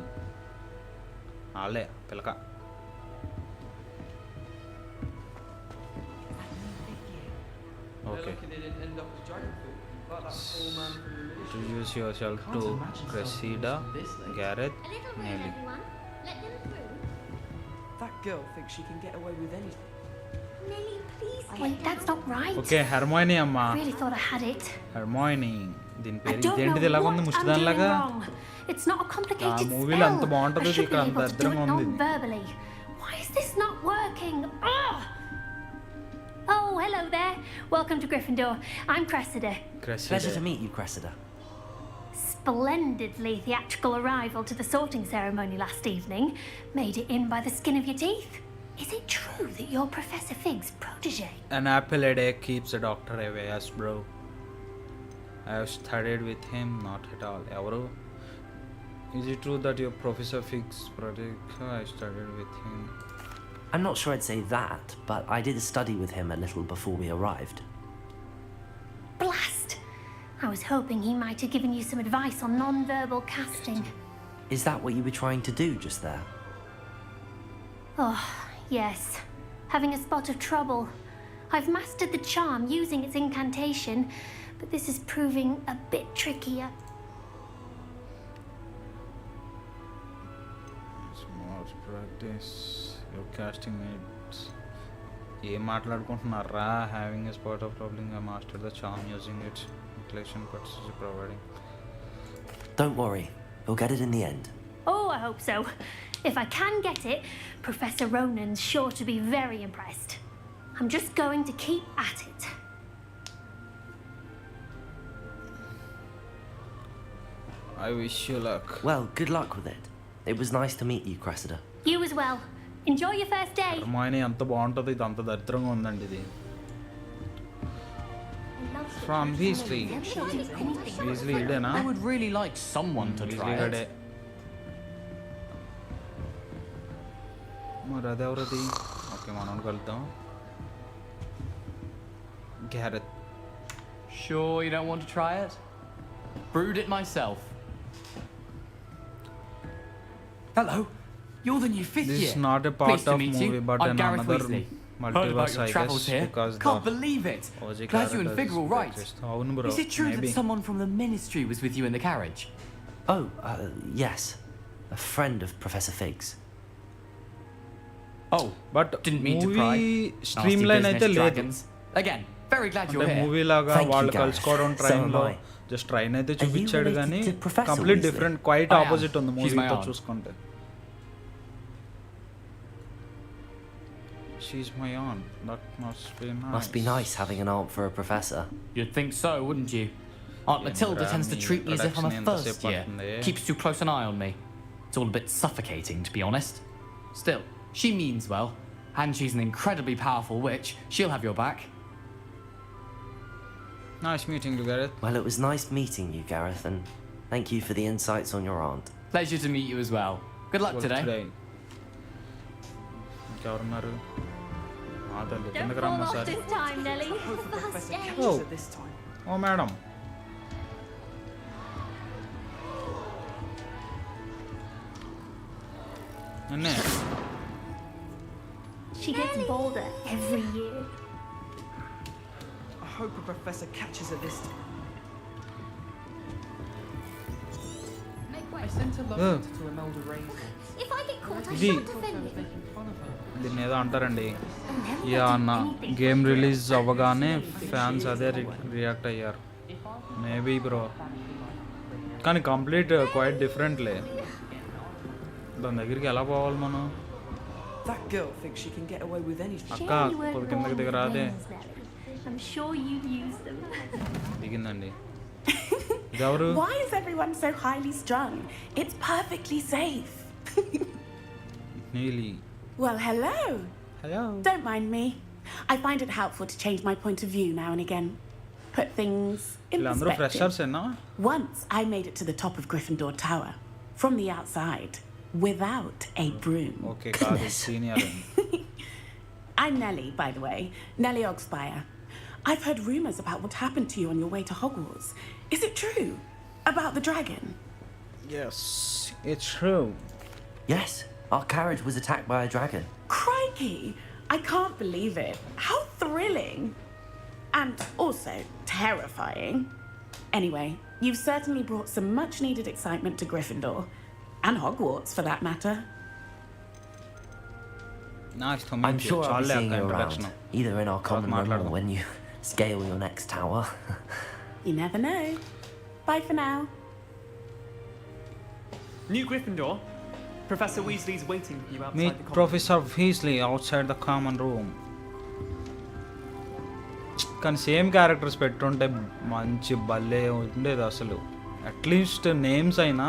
వాళ్ళే పిలక. Okay introduce yourself to Cressida, Gareth, A little room, Nelly. everyone. Let them through. That girl thinks she can get away with anything. Nelly, please. Wait, that's not right. Okay Hermione అమ్మా. I really thought I had it. హెర్మైనీ దీని I పేరు don't ఇదేంటిది know ఇలాగ what ఉంది I'm doing ముష్టిదానిలాగా. wrong. It's not a complicated ఆ మూవీలో spell. అంత బాగుంటుందో I should ఇక్కడ be అంత able to do it అర్థంగా ఉంది. non-verbally. Why is this not working? Ah! Oh, hello there. Welcome to Gryffindor. I'm Cressida. Pleasure to meet you, Cressida. Splendidly theatrical arrival to the sorting ceremony last evening. Made it in by the skin of your teeth. Is it true that you're Professor Fig's protege? An apple a day keeps a doctor away, yes, bro. I have studied with him, not at all. Evaro? Is it true that you're Professor Fig's protege? I studied with him. I'm not sure I'd say that, but I did study with him a little before we arrived. Blast! I was hoping he might have given you some advice on non-verbal casting. Is that what you were trying to do just there? Oh, yes. Having a spot of trouble. I've mastered the charm using its incantation, but this is proving a bit trickier. Smart practice. Your casting mates. ఏం మాట్లాడుకుంటున్నారా? Having a spot of problem I master the charm using its inclination purses providing. Don't worry, you'll get it in the end. Oh, I hope so. If I can get it, Professor Ronan's sure to be very impressed. I'm just going to keep at it. I wish you luck. Well, good luck with it. It was nice to meet you, Cressida. You as well. Enjoy your first day. హెర్మైనీ ఎంత బాగుంటుంది, ఇది అంత దరిద్రంగా ఉందండి ఇది. I love From Weasley. Weasley idena? I would really like someone to try Weasley it. మరి అదెవరది okay మనం కలుద్దాం Gareth. Sure you don't want to try it? Brewed it myself. Hello, you're the new fifth This year. is not a part Pleased to of meet movie you. but I'm in Gareth another Weasley. Heard about multiverse your I travels guess here. because Can't believe it. OG Glad you and characters Fig were all right. అవును bro Is it true maybe. that someone from the ministry was with you in the carriage? Oh, yes. A friend of Professor Fig's. Oh, but didn't mean to movie pry. streamline Nasty అయితే business, లేదు dragons. Again, very glad you're అంటే here. Movie లాగా Thank you, వాళ్ళు Gareth. కలుసుకోవడం So train am లో I. Just train అయితే Are you చూపించాడు related కానీ to Professor complete Weasley? Different quite I am. Opposite ఉంది She's my మూవీతో aunt. చూసుకుంటే She's my aunt. That must be nice. Must be nice having an aunt for a professor. You'd think so, wouldn't you? Aunt Matilda tends to treat me as if I'm a first year. Keeps too close an eye on me. It's all a bit suffocating, to be honest. Still, she means well, and she's an incredibly powerful witch. She'll have your back. Nice meeting you, Gareth. Well, it was nice meeting you, Gareth, and thank you for the insights on your aunt. Pleasure to meet you as well. Good luck today. ఇంకెవరున్నారు Don't fall off this time, Nelly. First day. Oh. Oh, madam. Anne. She gets bolder every year. I hope a professor catches her this time. I sent a love letter to Imelda Raven. If I get caught, I Di. shan't offend you. Making fun of her. దీన్ని ఏదో అంటారండి ఇక అన్న game release అవ్వగానే fans అదే react అయ్యారు maybe bro కానీ complete quiet డిఫరెంట్లే దాని దగ్గరికి ఎలా పోవాలి మనం That girl thinks she can get away with anything. అక్క కొద్ది కిందకి దిగరాదే I'm sure you'd use them. దిగిందండి ఇదెవరు Why is everyone so highly strung? It's perfectly safe. నీలి Well, hello. Hello. Don't mind me. I find it helpful to change my point of view now and again. Put things in వీళ్ళందరూ freshers perspective. ఏనా Once I made it to the top of Gryffindor Tower, from the outside, without a broom. Okay కాదు senior I'm Nellie, by the way. Nellie Ogspire. I've heard rumours about what happened to you on your way to Hogwarts. Is it true? About the dragon? Yes, it's true. Yes, our carriage was attacked by a dragon. Crikey! I can't believe it. How thrilling! And also terrifying. Anyway, you've certainly brought some much needed excitement to Gryffindor. And Hogwarts, for that matter. Nice to meet I'm you. sure I'll be చాలే seeing అక్క you introduction around, either in our common room or when you scale your next tower. You never know. Bye for now. New Gryffindor. Professor Weasley's waiting for you outside Meet the common Professor Weasley outside the common room. కానీ same characters పెట్టుంటే మంచి భలే ఉండేది అసలు at least names అయినా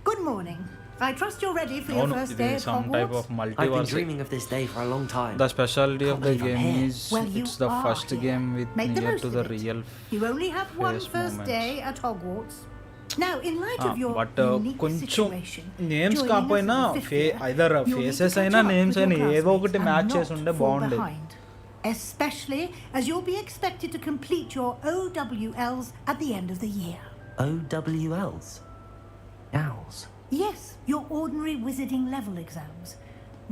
Good morning. I trust you're ready for your అవును first ఇది day at some type Hogwarts. of I've been multiverse. dreaming of this day for a long time. The specialty of Can't the believe I'm game here. is Well, you it's the are first here. game with Make the near most to of the it. real You only have one face first moments. day at Hogwarts. Now, in light of your but unique కొంచెం situation, names joining us కాకపోయినా in the fifth year, either you'll need to faces catch అయినా up names with your అయినా ఏదో ఒకటి classmates match and చేసి ఉంటే not fall బాగుండేది behind. Especially as you'll be expected to complete your OWLs at the end of the year. OWLs? Owls? Yes, your ordinary wizarding level exams.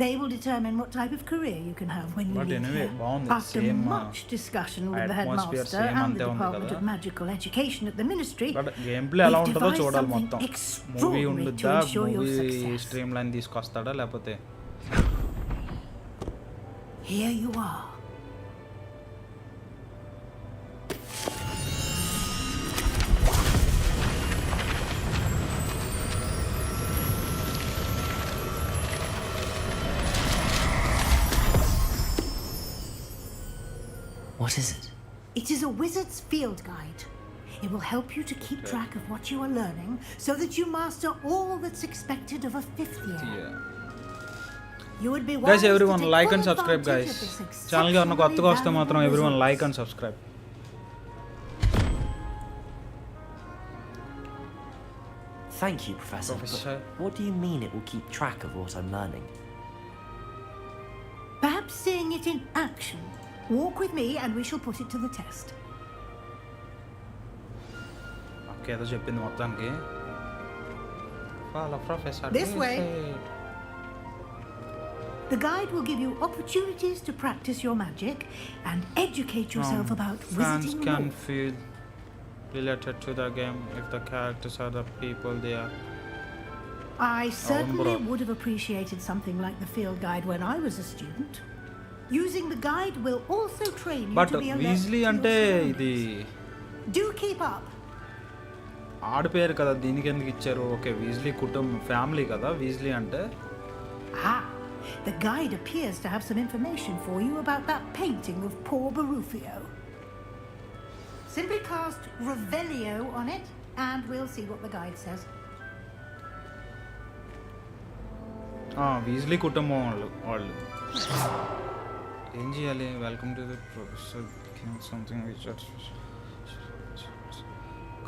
They will determine what type of career you can have when you But leave anyway, here. బాగుంది. After Same, much discussion with the atmosphere headmaster same and అంతే the ఉంది Department కదా. of Magical Education at the Ministry, but game play ఎలా we've ఉంటుందో devised చూడాలి something మొత్తం movie extraordinary to ఉండుద్దా ensure your movie success. Stream line తీసుకొస్తాడా లేకపోతే Here you are. What is it? It is a wizard's field guide. It will help you to keep track of what you are learning so that you master all that's expected of a fifth year. You would be Guys, wise to everyone take like full and subscribe, advantage guys. of this Channel ki varna kottaga vaste exceptionally matram everyone valuable like and resource. subscribe. Thank you, Professor. Professor. But what do you mean it will keep track of what I'm learning? Perhaps seeing it in action. Walk with me and we shall put it to the test. Okay, ఏదో చెప్పింది మొత్తానికి. Follow Professor. This way. The guide will give you opportunities to practice your magic and educate yourself about Fans wizarding can lore. feel related to the game if the characters are the people they are. I certainly bro. would have appreciated something like the field guide when I was a student. Using the guide will also train you But to be alert Weasley to అంటే your ఇది surroundings. Do keep up. ఆడిపోయారు కదా, దీనికి ఎందుకు ఇచ్చారు? Okay, Weasley కుటుంబం family కదా Weasley అంటే. Ah, the guide appears to have some information for you about that painting of poor Barufio. Simply cast Revelio on it, and we'll see what the guide says. Weasley కుటుంబం వాళ్ళు ఏం చేయాలి? Welcome to the professor something which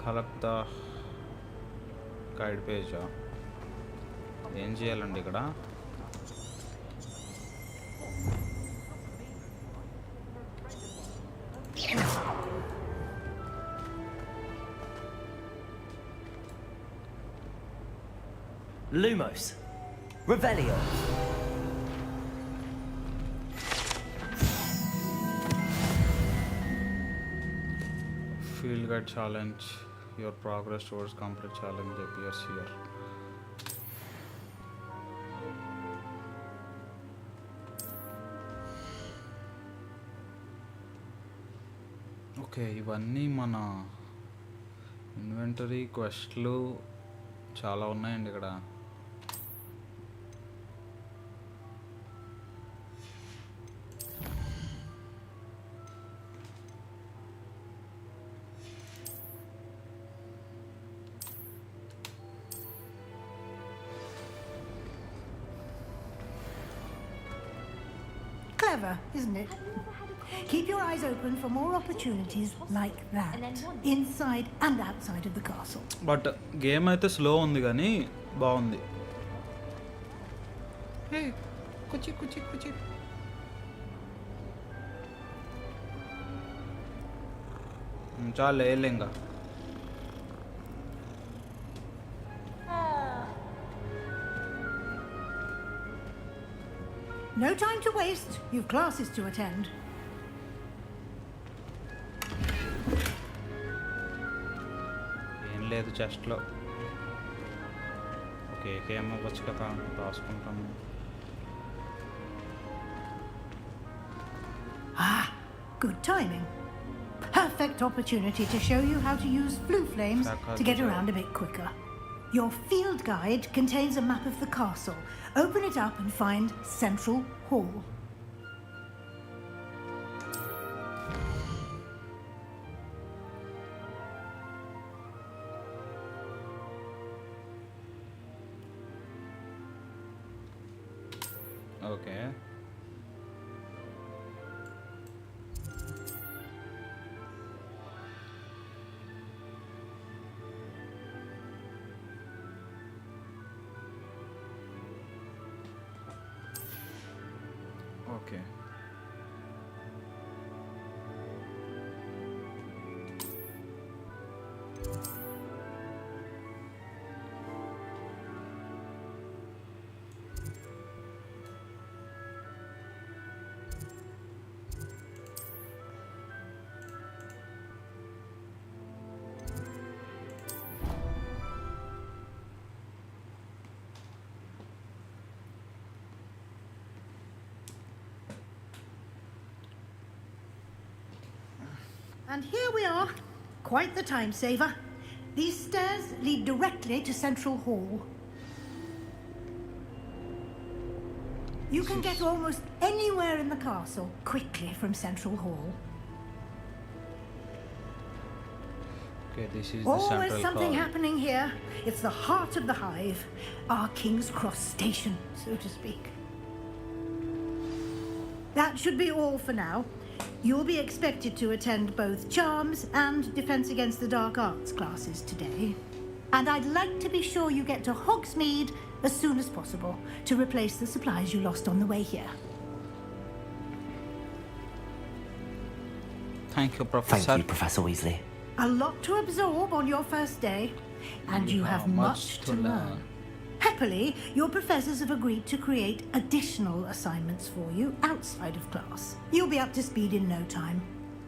collect the guide పేజా? ఏం చేయాలండి ఇక్కడ? Lumos. Revelio. Field guide challenge. Your progress towards complete challenge appears here. Okay, ఇవన్నీ మన ఇన్వెంటరీ క్వెస్ట్లు చాలా ఉన్నాయండి ఇక్కడ. Clever, isn't it? Keep your eyes open for more opportunities like that, inside and outside of the castle. But game అయితే slow ఉంది కానీ బాగుంది. చాలా వేయలేంగా. No time to waste. You've classes to attend. ఏం లేదు చెస్ట్లో. ఓకే, ఏం అవ్వచ్చు కదా, రాసుకుంటాను. Ah, good timing. Perfect opportunity to show you how to use flue flames to get around a bit quicker. Your field guide contains a map of the castle. Open it up and find Central Hall. Okay, okay. And here we are. Quite the time saver. These stairs lead directly to Central Hall. You can get almost anywhere in the castle quickly from Central Hall. Okay, this is the Always central something hall. happening here. It's the heart of the hive, our King's Cross station, so to speak. That should be all for now. You'll be expected to attend both Charms and Defense Against the Dark Arts classes today. And I'd like to be sure you get to Hogsmeade as soon as possible to replace the supplies you lost on the way here. Thank you, Professor. Thank you, Professor Weasley. A lot to absorb on your first day, and you have much to learn. Happily, your professors have agreed to create additional assignments for you outside of class. You'll be up to speed in no time.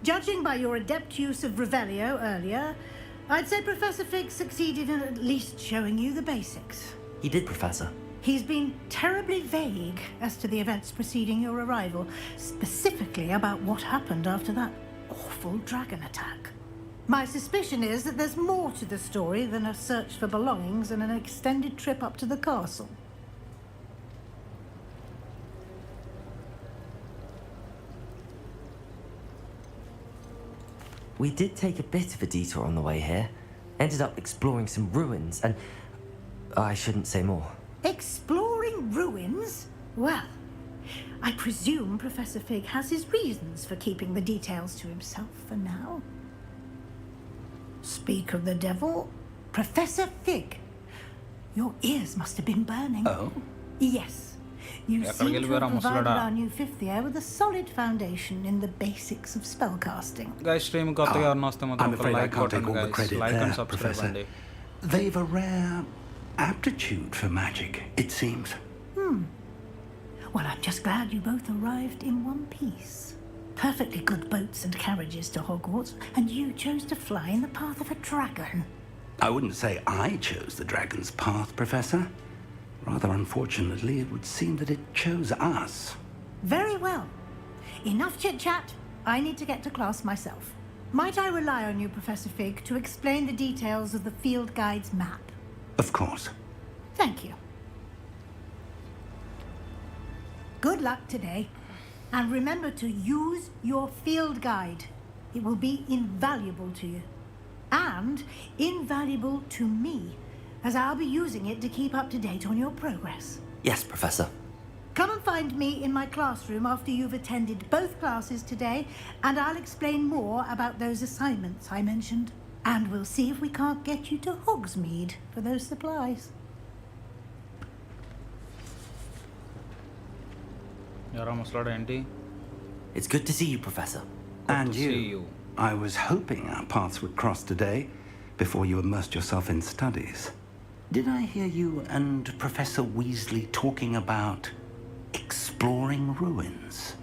Judging by your adept use of Revelio earlier, I'd say Professor Fig succeeded in at least showing you the basics. He did, Professor. He's been terribly vague as to the events preceding your arrival, specifically about what happened after that awful dragon attack. My suspicion is that there's more to the story than a search for belongings and an extended trip up to the castle. We did take a bit of a detour on the way here. Ended up exploring some ruins and... I shouldn't say more. Exploring ruins? Well, I presume Professor Fig has his reasons for keeping the details to himself for now. Speak of the devil, Professor Fig. Your ears must have been burning. Oh? Yes. You seem to have provided our new fifth year with a solid foundation in the basics of spellcasting. Guys, stream kottaga I'm afraid I can't take all the credit like and there, subscribe Professor. andi. They've a rare aptitude for magic, it seems. Well, I'm just glad you both arrived in one piece. Perfectly good boats and carriages to Hogwarts, and you chose to fly in the path of a dragon. I wouldn't say I chose the dragon's path, Professor. Rather unfortunately, it would seem that it chose us. Very well. Enough chit-chat. I need to get to class myself. Might I rely on you, Professor Fig, to explain the details of the field guide's map? Of course. Thank you. Good luck today. And remember to use your field guide. It will be invaluable to you. And invaluable to me, as I'll be using it to keep up to date on your progress. Yes, Professor. Come and find me in my classroom after you've attended both classes today, and I'll explain more about those assignments I mentioned. And we'll see if we can't get you to Hogsmeade for those supplies. It's good to see you, Professor. And you. I was hoping our paths would cross today, before you immersed yourself in studies. Did I hear you and Professor Weasley talking about exploring ruins?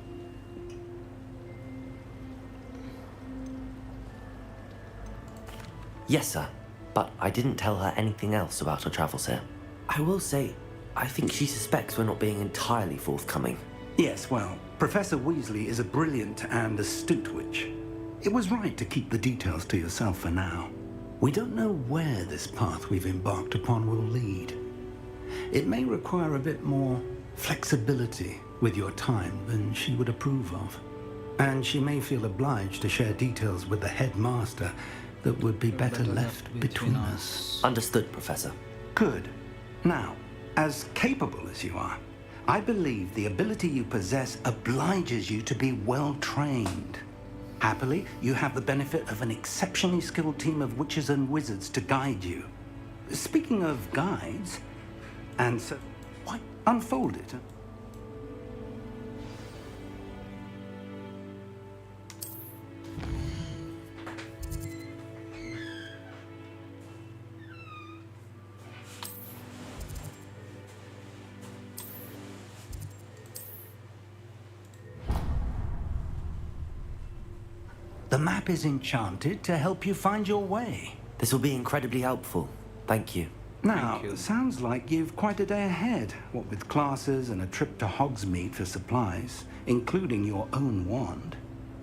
Yes, sir. But I didn't tell her anything else about her travels here. I will say, I think she suspects we're not being entirely forthcoming. Yes, well, Professor Weasley is a brilliant and astute witch. It was right to keep the details to yourself for now. We don't know where this path we've embarked upon will lead. It may require a bit more flexibility with your time than she would approve of. And she may feel obliged to share details with the headmaster that would be better left between us. Understood, Professor. Good. Now, as capable as you are, I believe the ability you possess obliges you to be well trained. Happily, you have the benefit of an exceptionally skilled team of witches and wizards to guide you. Speaking of guides, and so, why unfold it? The map is enchanted to help you find your way. This will be incredibly helpful. Thank you. Now, sounds like you've quite a day ahead, what with classes and a trip to Hogsmeade for supplies, including your own wand.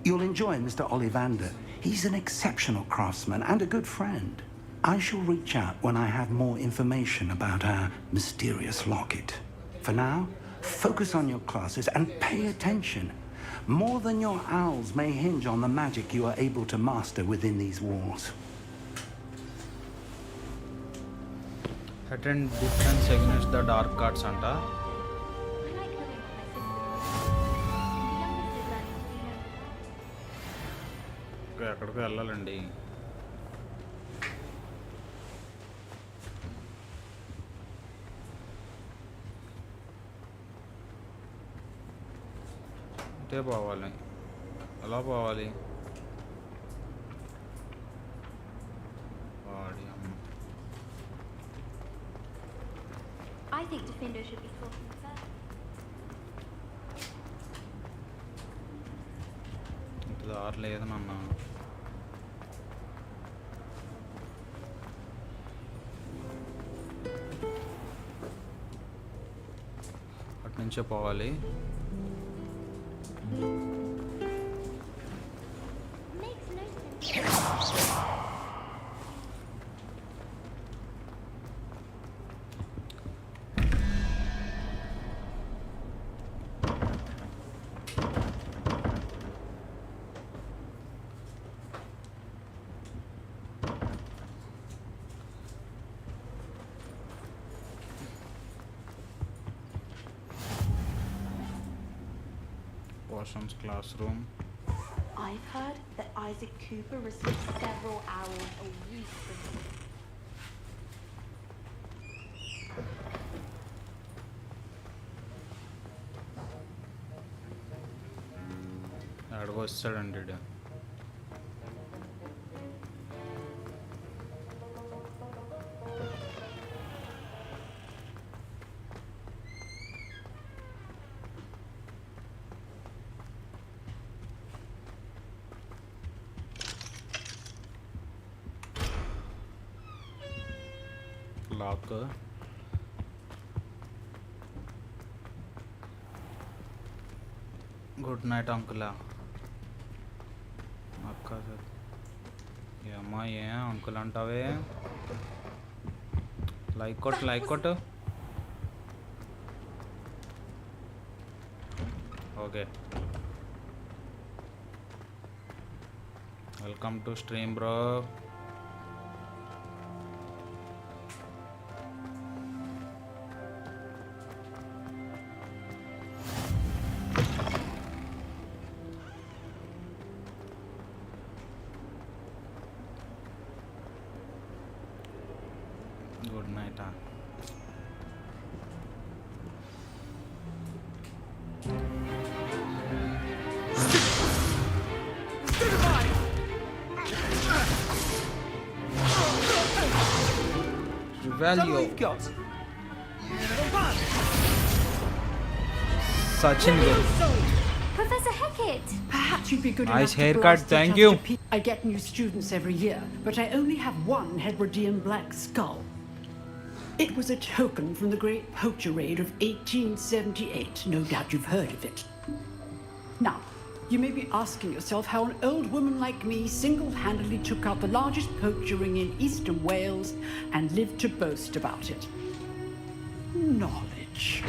You'll enjoy Mr. Ollivander. He's an exceptional craftsman and a good friend. I shall reach out when I have more information about our mysterious locket. For now, focus on your classes and pay attention. More than your owls may hinge on the magic you are able to master within these walls. Attend defense against the dark arts anta. ఎక్కడికి వెళ్ళాలండి? అంటే పోవాలి, ఎలా పోవాలి? I think Gryffindor should be talking first. ఇంత దారి లేదు నాన్న. అటు నుంచే పోవాలి. Makes no sense. Potions classroom. I've heard that Isaac Cooper receives several hours a week from him. అడుగు వస్తాడండి ఈడు. లాక్. గుడ్ నైట్ అంకులా. అక్క ఏమ్మా ఏ అంకుల్ అంటావే? లైక్ కొట్టు, లైక్ కొట్టు. Okay, welcome to stream bro. Good night. Revelio. Sachin Guru. Professor Hecat! Perhaps you'd be good Nice enough to haircut, blast it thank out you. to pe- I get new students every year, but I only have one Hebridean black skull. It was a token from the Great Poacher Raid of 1878. No doubt you've heard of it. Now, you may be asking yourself how an old woman like me single-handedly took out the largest poacher ring in eastern Wales and lived to boast about it. Knowledge.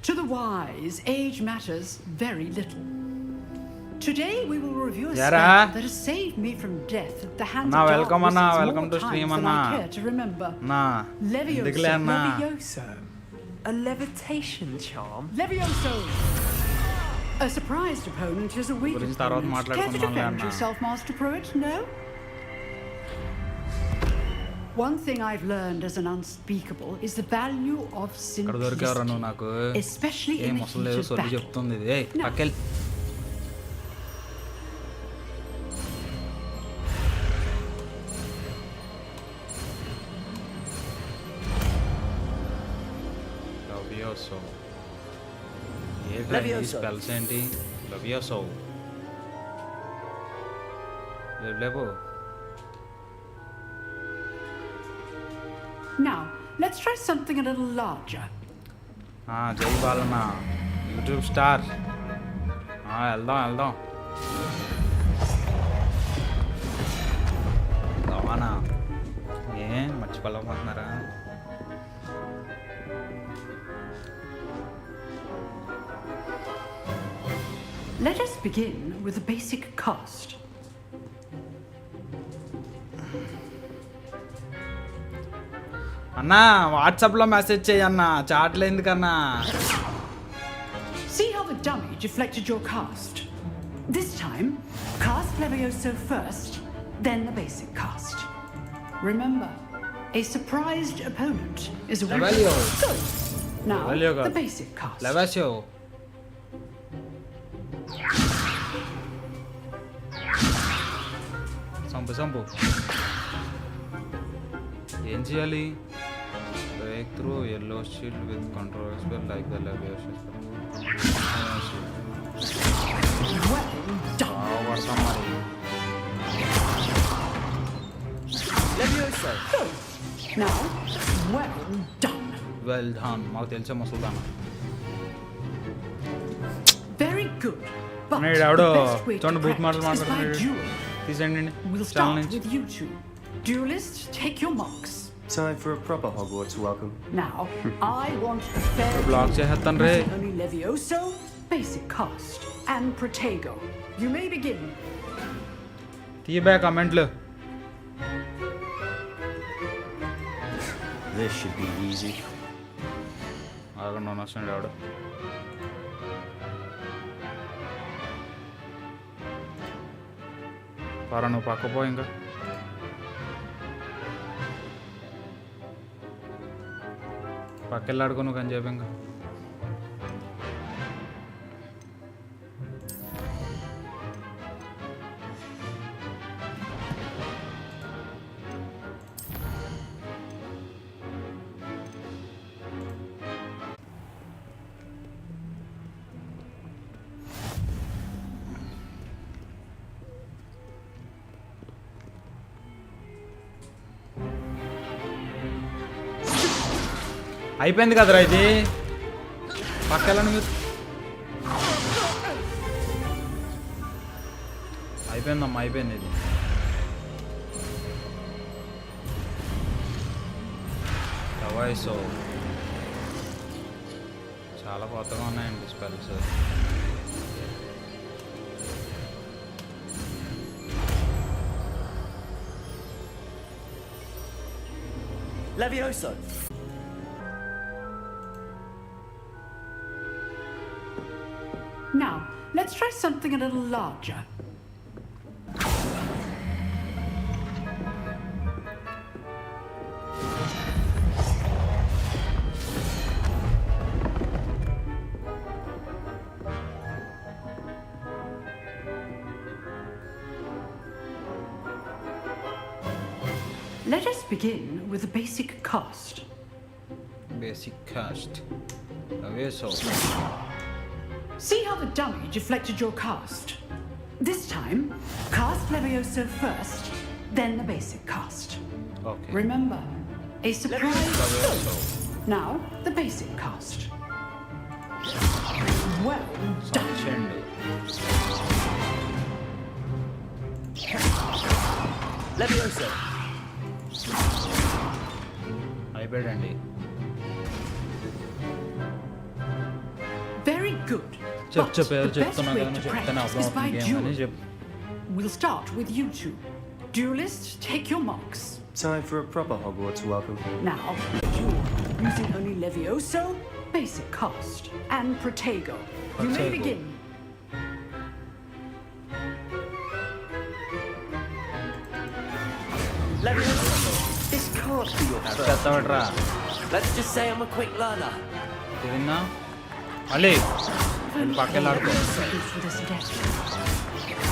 To the wise, age matters very little. Today we will review a Yara. spell that has saved me from death at the hands Anna, of welcome, dark Anna. wizards Welcome more to stream, times than I Anna. care to remember. Levioso. Levioso? A levitation charm? Levioso! A surprised opponent is a weak గురించి తర్వాత opponent. Care to మాట్లాడుకుందాంలే defend అన్న. yourself, Master Pruitt? No? One thing I've learned as an unspeakable is the value of ఇక్కడ దొరికేవరా simplicity, నువ్వు నాకు? especially ఏం in the అసలు heat లేదు, of సొల్లు battle. చెప్తుంది ఇది. ఏయ్ Now, పక్కెళ్ళి. లవ్యోసో. ఏంట్రా ఈ Levioso. స్పెల్స్ ఏంటి? లవ్యోసో. లేవు. Now, let's try something a little larger. జై బాలన్న యూట్యూబ్ స్టార్. వెళ్దాం వెళ్దాం. రవాణా ఏం మర్చిపోలేకపోతున్నారా? Let us begin with the basic cast. అన్నా వాట్సాప్లో మెసేజ్ చేయన్నా, చాట్లో ఎందుకన్నా? See how the dummy deflected your cast? This time, cast Levioso first, then the basic cast. Remember, a surprised opponent is a winner. Good. Now, the basic cast. Levioso. Sambu. ఏం చేయాలి? Break through yellow shield with control spell like the Levioso. Well done. Levioso. Good. Now, well done. Well done. మాకు తెలిసే ముసల్దానా. Very good. But నేను the ఎవడో best way to చూడండి booth మాటలు practice is by మాట్లాడుతున్నాడు. duel. తీసేయండి. We'll start with you two. Duelists, take your marks. Time for a proper Hogwarts welcome. Now, I want a fair Block చేసేస్తాను రే. only Levioso, basic cast, and Protego. You may begin. తీయబే కమెంట్లు. This should be easy. ఆగండి వస్తున్నాడు ఎవడు. పారా నువ్వు పక్కపో ఇంకా. పక్కెళ్ళాడుకో నువ్వు అని చెప్పి ఇంకా. అయిపోయింది కదరా ఇది. పక్కెళ్ళండి మీరు. అయిపోయిందమ్మా, అయిపోయింది ఇది. లెవియోసో చాలా కొత్తగా ఉన్నాయండి spells. Levioso. Now, let's try something a little larger. Let us begin with the basic cast. Basic cast. Levioso. See how the dummy deflected your cast? This time, cast Levioso first, then the basic cast. Okay. Remember, a surprise. Levioso. Now, the basic cast. Well done. Levioso. అయిపోయాడండి. Very good. But the best way to practice is by duel. We'll start with you two. Duelists, take your marks. Time for a proper Hogwarts welcome. Now, duel using only Levioso, basic cast, and Protego. You may begin. Levioso. This can't be your first. Let's just say I'm a quick learner. తిరిగినా మళ్ళీ పక్కెళ్ళాడుకో.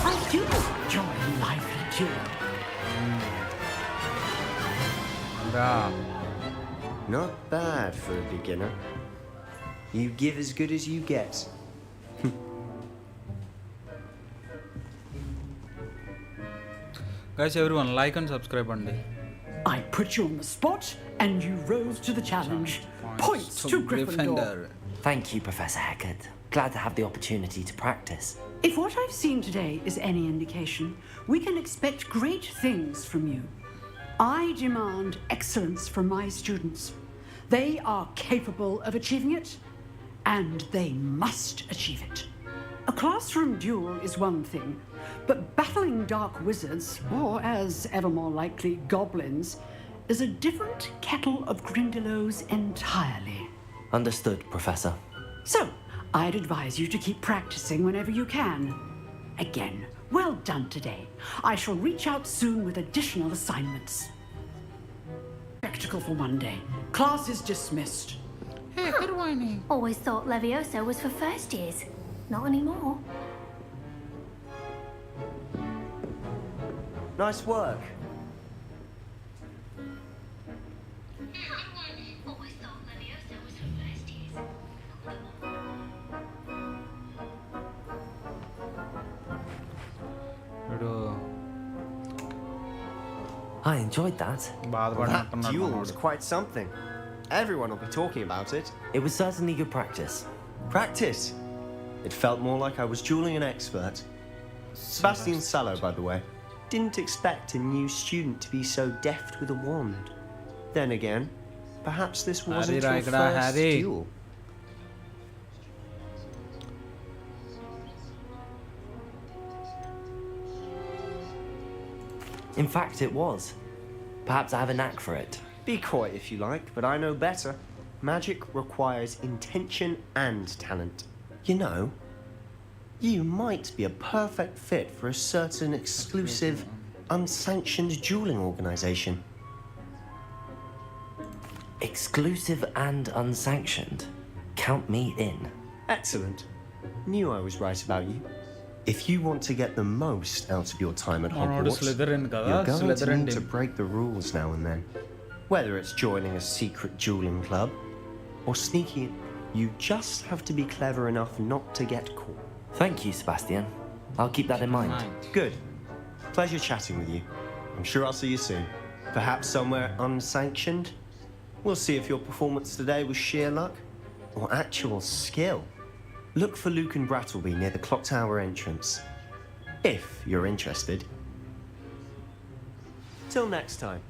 I do enjoy life and duel. Not bad for a beginner. You give as good as you get. Guys, everyone, like and subscribe అండి. I put you on the spot and you rose to the challenge. Points to Gryffindor. Thank you, Professor Heckard. Glad to have the opportunity to practice. If what I've seen today is any indication, we can expect great things from you. I demand excellence from my students. They are capable of achieving it, and they must achieve it. A classroom duel is one thing, but battling dark wizards, or as ever more likely, goblins, is a different kettle of Grindylows entirely. Understood, Professor. So, I'd advise you to keep practicing whenever you can. Again, well done today. I shall reach out soon with additional assignments. Spectacle for one day. Class is dismissed. Hey, good morning. Always thought Levioso was for first years. Not anymore. Nice work. I enjoyed that. That duel was quite something. Everyone will be talking about it. It was certainly good practice. Practice? It felt more like I was dueling an expert. Sebastian Sallow, by the way. Didn't expect a new student to be so deft with a wand. Then again, perhaps this wasn't your first duel. In fact, it was. Perhaps I have a knack for it. Be coy if you like, but I know better. Magic requires intention and talent. You know, you might be a perfect fit for a certain exclusive, unsanctioned dueling organization. Exclusive and unsanctioned? Count me in. Excellent. Knew I was right about you. If you want to get the most out of your time at Hogwarts, slytherin you're going to need to break the rules now and then. Whether it's joining a secret dueling club or sneaking in, you just have to be clever enough not to get caught. Thank you, Sebastian. I'll keep that in mind. Good. Pleasure chatting with you. I'm sure I'll see you soon. Perhaps somewhere unsanctioned? We'll see if your performance today was sheer luck or actual skill. Look for Luke and Brattleby near the clock tower entrance, if you're interested. Till next time.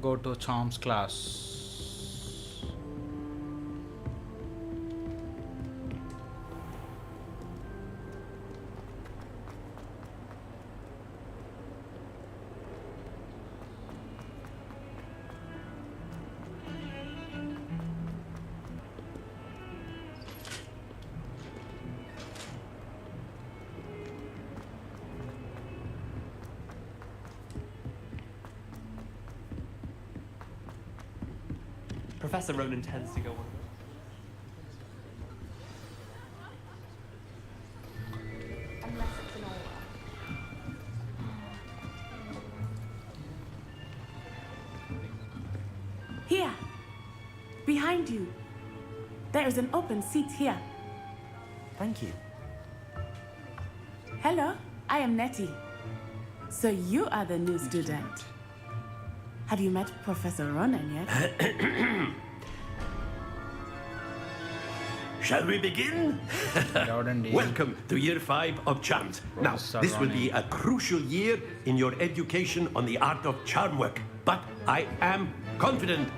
Go to Charms class. Professor Ronan tends to go on. Unless it's an aura. Here. Behind you. There is an open seat here. Thank you. Hello, I am Nettie. So you are the new student. Have you met Professor Ronan yet? Shall we begin? Welcome to Year 5 of Charms. Now, this will be a crucial year in your education on the art of charm work. But I am confident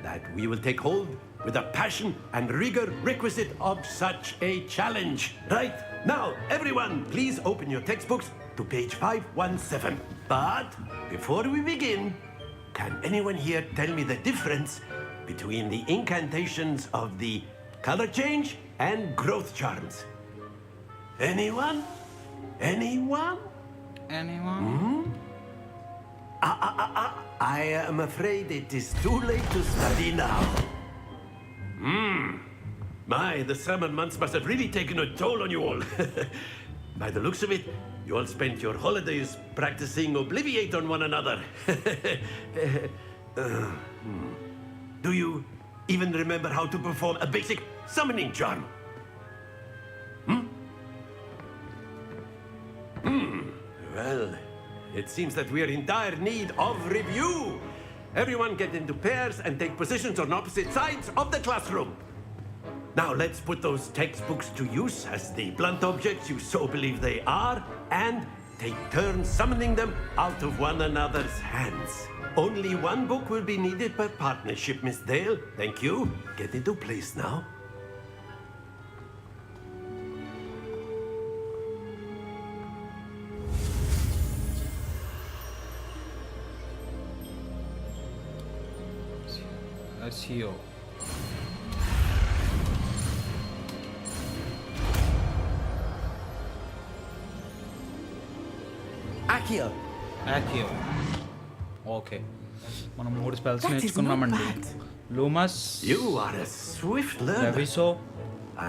that we will take hold with the passion and rigor requisite of such a challenge. Right, now, everyone, please open your textbooks to page 517. But before we begin, can anyone here tell me the difference between the incantations of the color change and growth charms? Anyone? Anyone? Anyone? I am afraid it is too late to study now. My, the summer months must have really taken a toll on you all. By the looks of it, you all spent your holidays practicing Obliviate on one another. Do you even remember how to perform a basic summoning charm? Well, it seems that we are in dire need of review. Everyone get into pairs and take positions on opposite sides of the classroom. Now let's put those textbooks to use as the blunt objects you so believe they are, and take turns summoning them out of one another's hands. Only one book will be needed per partnership, Miss Dale. Thank you. Get into place now. Accio. Accio. Accio. Okay మనం 3 spells నేర్చుకున్నామండి. Lumus. You are a swift learner. Leviso.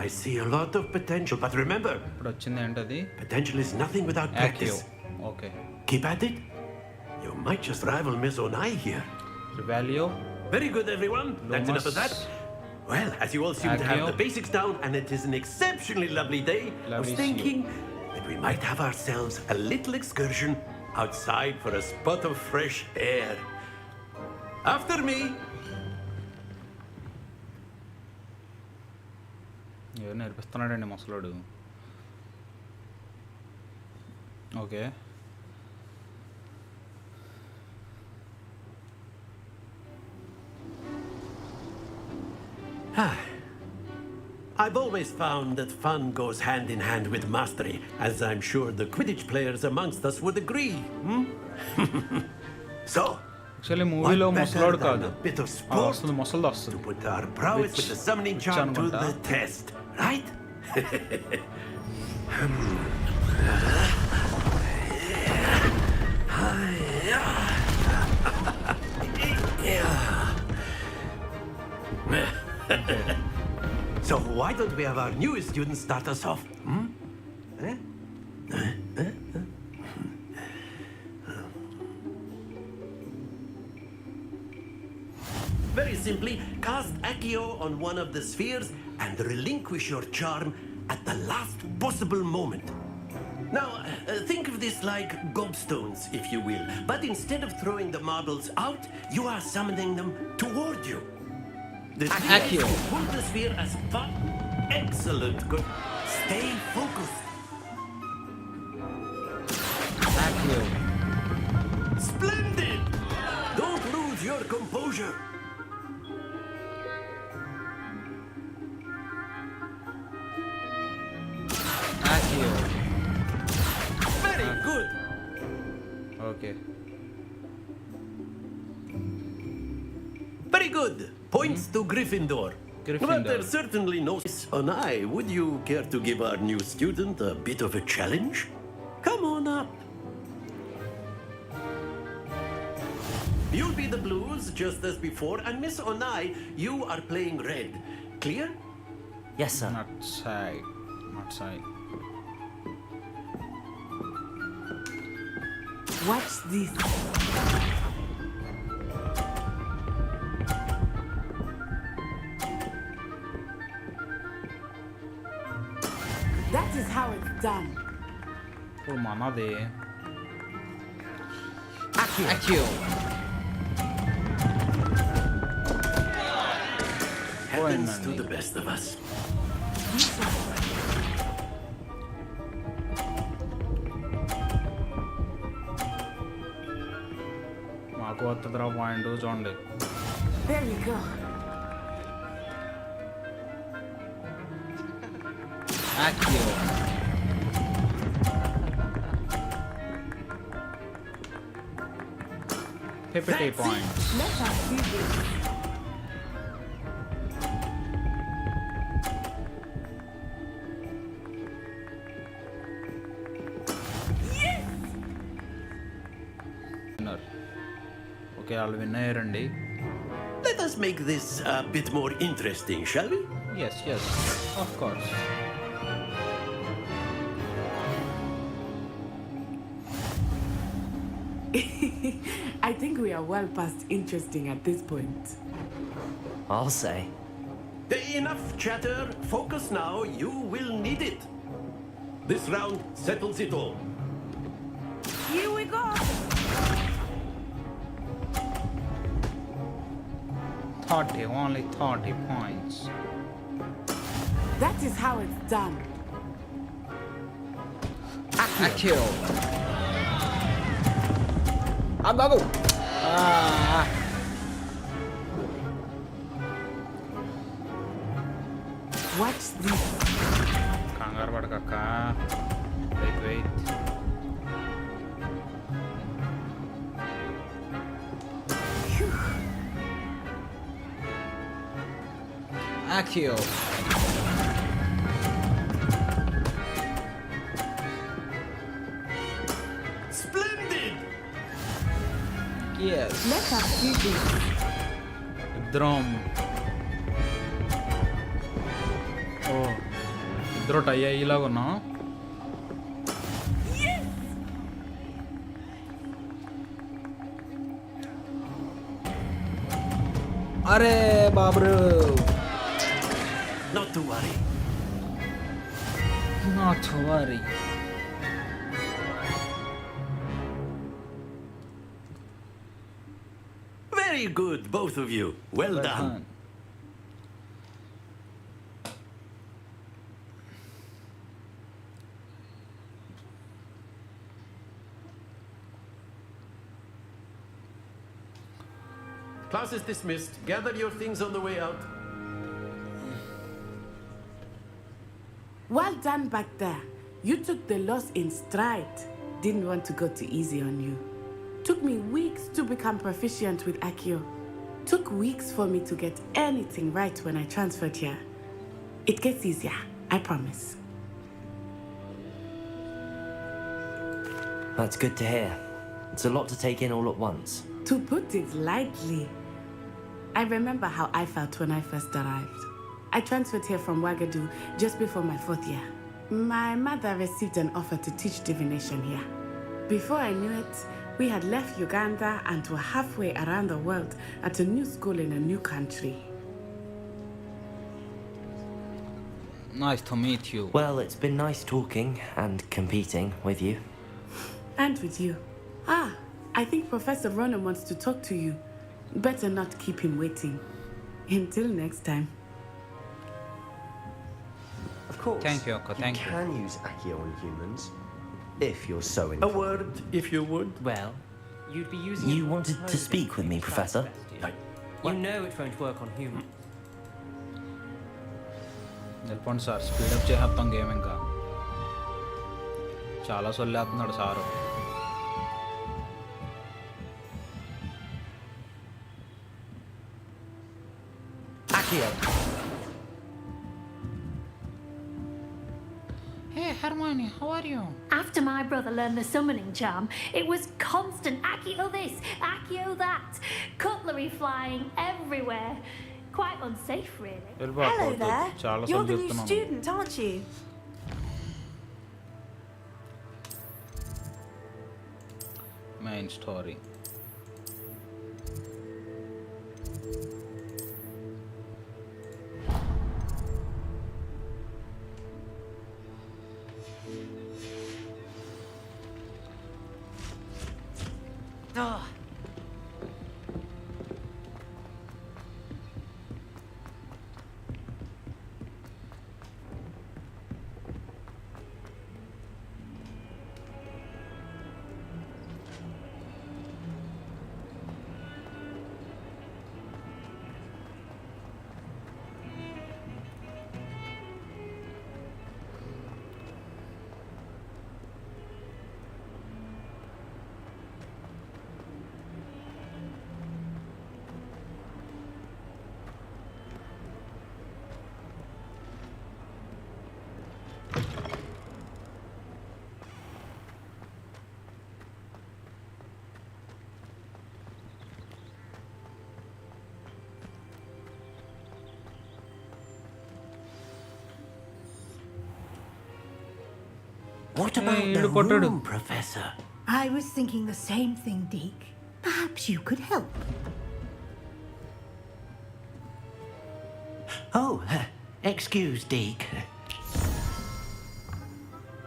I see a lot of potential, but remember, ఇప్పుడు వచ్చింది ఏంటది? potential is nothing without practice. Accio. Okay. Keep at it. You might just rival Miss Onai here. Revelio. Very good, everyone. That's enough of that. Well, as you all seem to have the basics down, and it is an exceptionally lovely day, I was thinking that we might have ourselves a little excursion outside for a spot of fresh air. After me. ఏదో నేర్పిస్తున్నాడండి ముసలోడు. Okay. I've always found that fun goes hand in hand with mastery, as I'm sure the Quidditch players amongst us would agree. So, actually మూవీలో ముసలోడు కాదు, bit of sport వస్తుంది ముసలిది వస్తుంది. to put our prowess with the summoning charm to the test, right? So why don't we have our newest student start us off? Very simply, cast Accio on one of the spheres and relinquish your charm at the last possible moment. Now, think of this like gobstones, if you will. But instead of throwing the marbles out, you are summoning them toward you. The Accio. Pull the sphere as far. Excellent. Good. Stay focused. Accio. Splendid. Don't lose your composure. Accio. Very good. Okay. Very good. Points to Gryffindor. But there's certainly no Onai. Would you care to give our new student a bit of a challenge? Come on up. You'll be the blues just as before, and Miss Onai, you are playing red. Clear? Yes, sir. Not side. Not side. What's this? That is how it's done. ఇప్పుడు మనది Accio. Happens to the best of us. మాకు వస్తుందిరా point చూడండి. There we go. Accio. Pipity points. Let us see this. Winner. Okay, I'll win అయ్యారండి. Let us make this a bit more interesting, shall we? Yes, yes, of course. I think we are well past interesting at this point. I'll say. Enough chatter. Focus now. You will need it. This round settles it all. Here we go. 30, only 30 points. That is how it's done. Accio. Abago. Ah. What's this? Kangar padakaka. Wait. Accio. Splendid! Yes. Let us do this. Drum. Oh. Idro tie ayelaga unna. Arey babru. Not to worry. Not to worry. Very good, both of you. Well done. Class is dismissed. Gather your things on the way out. Well done back there. You took the loss in stride. Didn't want to go too easy on you. Took me weeks to become proficient with Accio. Took weeks for me to get anything right when I transferred here. It gets easier, I promise. That's good to hear. It's a lot to take in all at once. To put it lightly, I remember how I felt when I first arrived. I transferred here from Wagadu just before my 4th year. My mother received an offer to teach divination here. Before I knew it, we had left Uganda and were halfway around the world at a new school in a new country. Nice to meet you. Well, it's been nice talking and competing with you. And with you. Ah, I think Professor Ronan wants to talk to you. Better not keep him waiting. Until next time. Of course. Thank you, Uncle. Thank you. You can use Accio on humans, if you're so A inclined. word, if you would. Well, you'd be using You wanted to speak with me, Professor? You know it won't work on humans. Nelpon sir, speed up cheyaptam game inka. Chala solletunnaadu sir. Accio! Hey, Hermione, how are you? After my brother learned the summoning charm, it was constant Accio this, Accio that. Cutlery flying everywhere. Quite unsafe, really. Hello there. You're the new student, aren't you? Main story. Oh. What about the room, Professor? I was thinking the same thing, Deke. Perhaps you could help. Oh, excuse, Deke.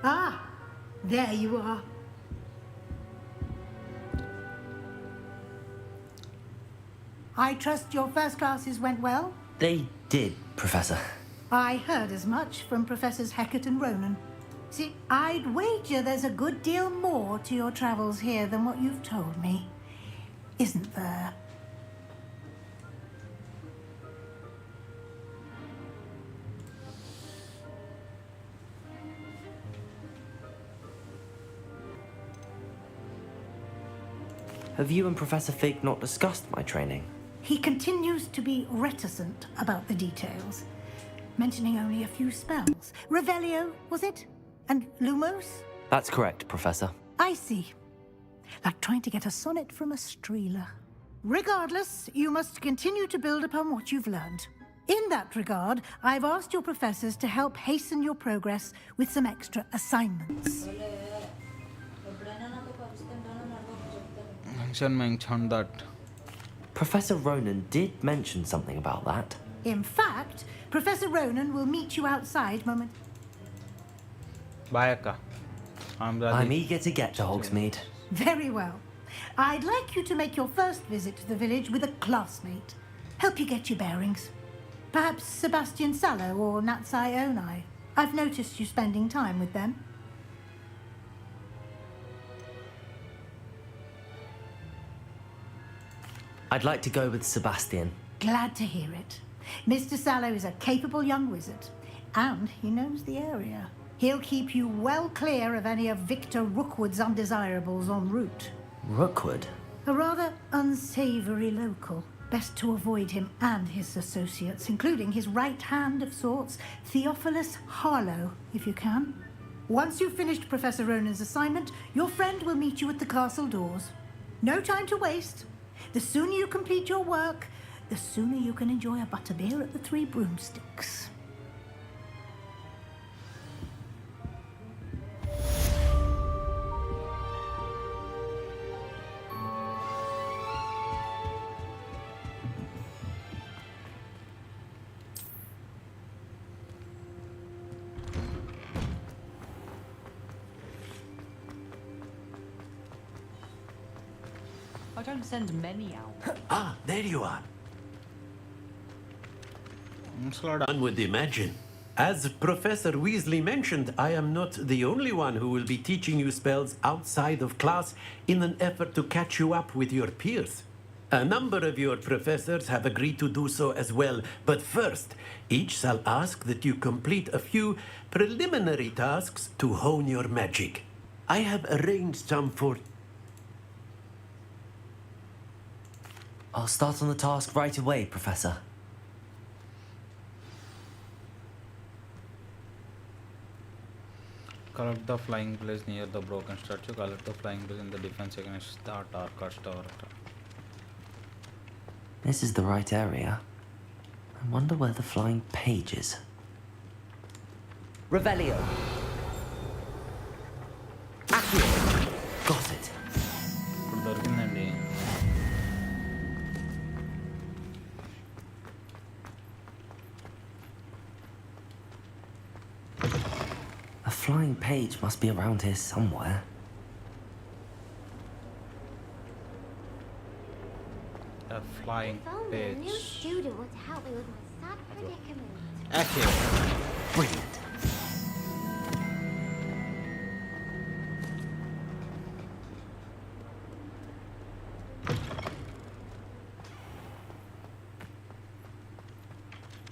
Ah, there you are. I trust your first classes went well? They did, Professor. I heard as much from Professors Hecat and Ronan. See, I'd wager there's a good deal more to your travels here than what you've told me. Isn't there? Have you and Professor Fig not discussed my training? He continues to be reticent about the details. mentioning only a few spells. Revelio, was it? And Lumos? That's correct, Professor. I see. Like trying to get a sonnet from a streeler. Regardless, you must continue to build upon what you've learned. In that regard, I've asked your professors to help hasten your progress with some extra assignments. Mentioned that. Professor Ronan did mention something about that. In fact, Professor Ronan will meet you outside moment. Bye, Akka. I'm eager to get to Hogsmeade. Very well. I'd like you to make your first visit to the village with a classmate. Help you get your bearings. Perhaps Sebastian Sallow or Natsai Onai. I've noticed you spending time with them. I'd like to go with Sebastian. Glad to hear it. Mr. Sallow is a capable young wizard, and he knows the area. He'll keep you well clear of any of Victor Rookwood's undesirables en route. Rookwood? A rather unsavory local. Best to avoid him and his associates, including his right hand of sorts, Theophilus Harlow, if you can. Once you've finished Professor Ronan's assignment, your friend will meet you at the castle doors. No time to waste. The sooner you complete your work, the sooner you can enjoy a butterbeer at the Three Broomsticks. I don't send many out. Ah, there you are. On would imagine. As Professor Weasley mentioned, I am not the only one who will be teaching you spells outside of class in an effort to catch you up with your peers. A number of your professors have agreed to do so as well, but first, each shall ask that you complete a few preliminary tasks to hone your magic. I have arranged some for... I'll start on the task right away, Professor. Collect the flying place near the broken statue. Collect the flying place in the defense against the Tarkash Tower. This is the right area. I wonder where the flying page is. Revelio. Accio. Got it. A flying page must be around here somewhere. A flying page. A new student would help me with my sad predicament. Accio. Brilliant.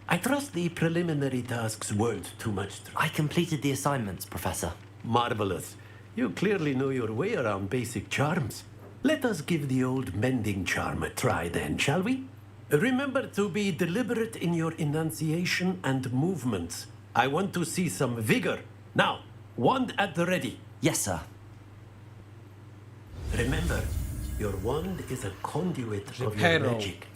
I trust the preliminary tasks weren't too much. I completed the assignments, Professor. Marvelous. You clearly know your way around basic charms. Let us give the old mending charm a try then, shall we? Remember to be deliberate in your enunciation and movements. I want to see some vigor. Now, wand at the ready. Yes, sir. Remember, your wand is a conduit of your magic.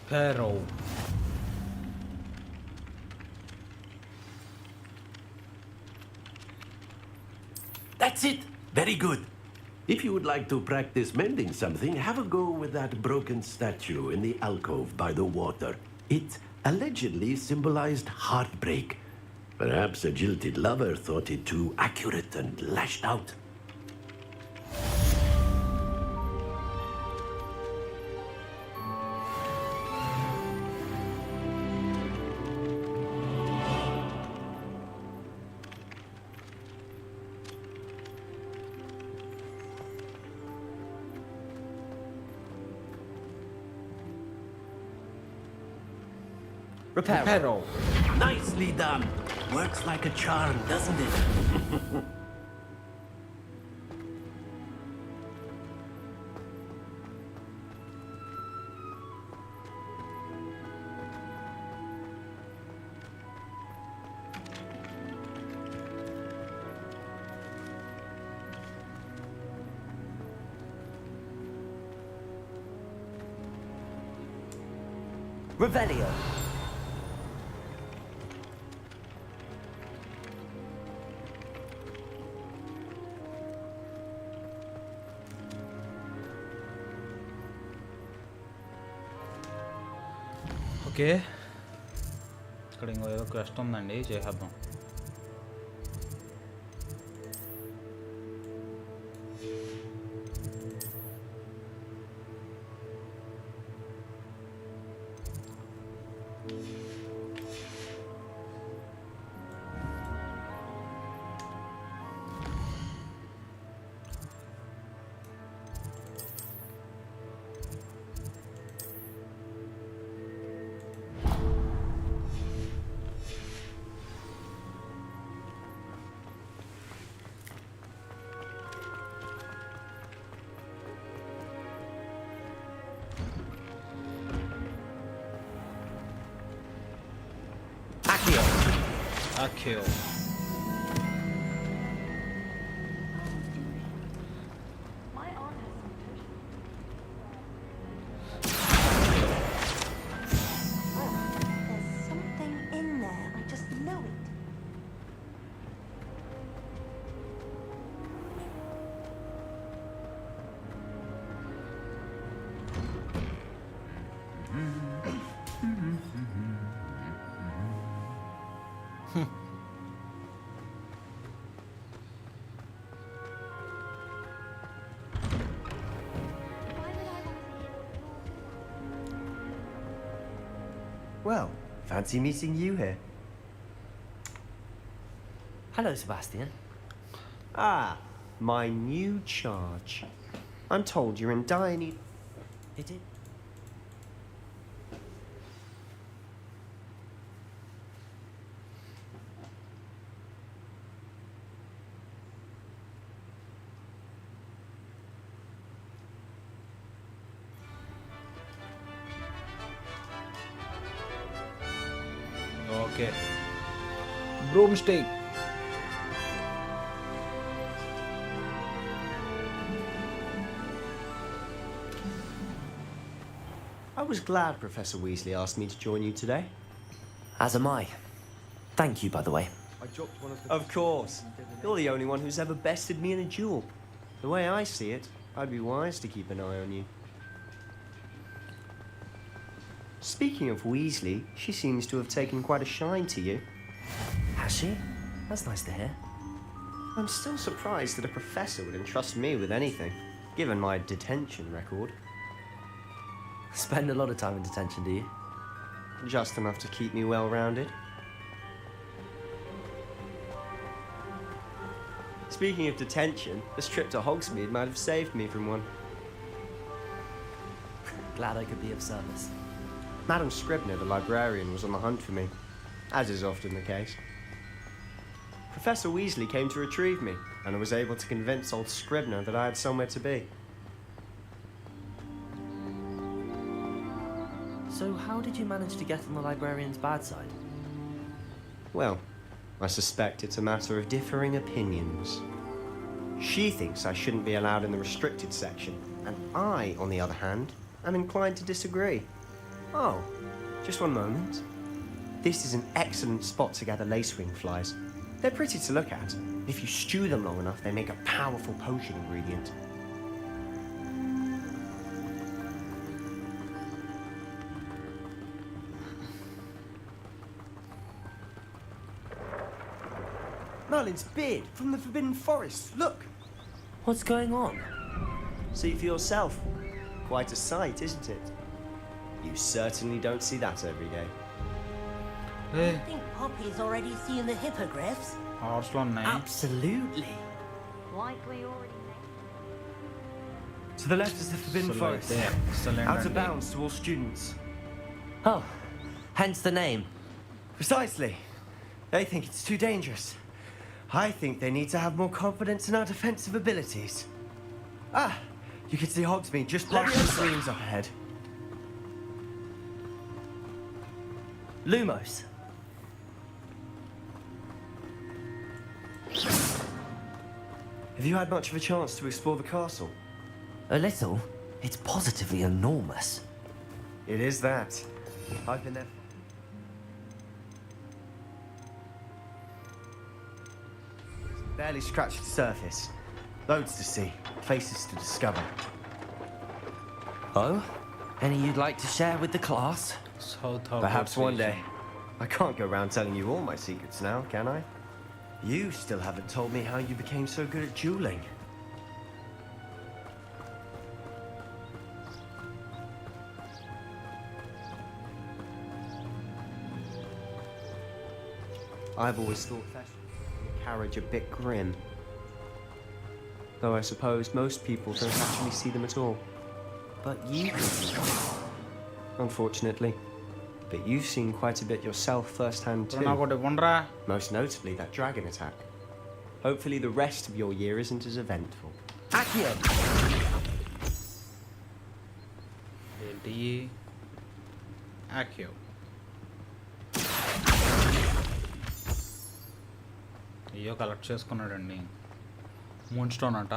Pero. That's it. Very good. If you would like to practice mending something, have a go with that broken statue in the alcove by the water. It allegedly symbolized heartbreak. Perhaps a jilted lover thought it too accurate and lashed out. Reparo. Nicely done. Works like a charm, doesn't it? Revelio. Okay ఇక్కడ ఇంకో ఏదో quest ఉందండి చేసేద్దాం Akio. My aunt has some good. Oh, there's something in there. I just know it. Well, fancy meeting you here. Hello, Sebastian. Ah, my new charge. I'm told you're in dire need. It is. Okay. Broomstick. I was glad Professor Weasley asked me to join you today. As am I. Thank you, by the way. Of course. You're the only one who's ever bested me in a duel. The way I see it, I'd be wise to keep an eye on you. Speaking of Weasley, she seems to have taken quite a shine to you. Has she? That's nice to hear. I'm still surprised that a professor would entrust me with anything, given my detention record. Spend a lot of time in detention, do you? Just enough to keep me well-rounded. Speaking of detention, this trip to Hogsmeade might have saved me from one. Glad I could be of service. Madam Scribner, the librarian, was on the hunt for me, as is often the case. Professor Weasley came to retrieve me, and I was able to convince old Scribner that I had somewhere to be. So how did you manage to get on the librarian's bad side? Well, I suspect it's a matter of differing opinions. She thinks I shouldn't be allowed in the restricted section, and I, on the other hand, am inclined to disagree. Oh, just one moment. This is an excellent spot to gather lacewing flies. They're pretty to look at. If you stew them long enough, they make a powerful potion ingredient. Merlin's beard from the Forbidden Forest. Look! What's going on? See for yourself. Quite a sight, isn't it? You certainly don't see that every day. I think Poppy's already seen the hippogriffs. Absolutely. Like we already To the left is the Forbidden Forest. Out of bounds to all students. Oh, Hence the name. Precisely. They think it's too dangerous. I think they need to have more confidence in our defensive abilities. Ah, you can see Hogsmeade just past the streams up ahead. Lumos. Have you had much of a chance to explore the castle? A little. It's positively enormous. It is that. I've been there. Barely scratched the surface. Loads to see, places to discover. Oh? Any you'd like to share with the class? Perhaps one day. I can't go around telling you all my secrets now, can I? You still haven't told me how you became so good at dueling. I've always thought that carriage a bit grim. Though I suppose most people don't actually see them at all. But you... Unfortunately. But you've seen quite a bit yourself firsthand too. Most notably that dragon attack. Hopefully the rest of your year isn't as eventful. Accio! Accio. అయ్యో collect చేసుకున్నాడండి moon stone అంట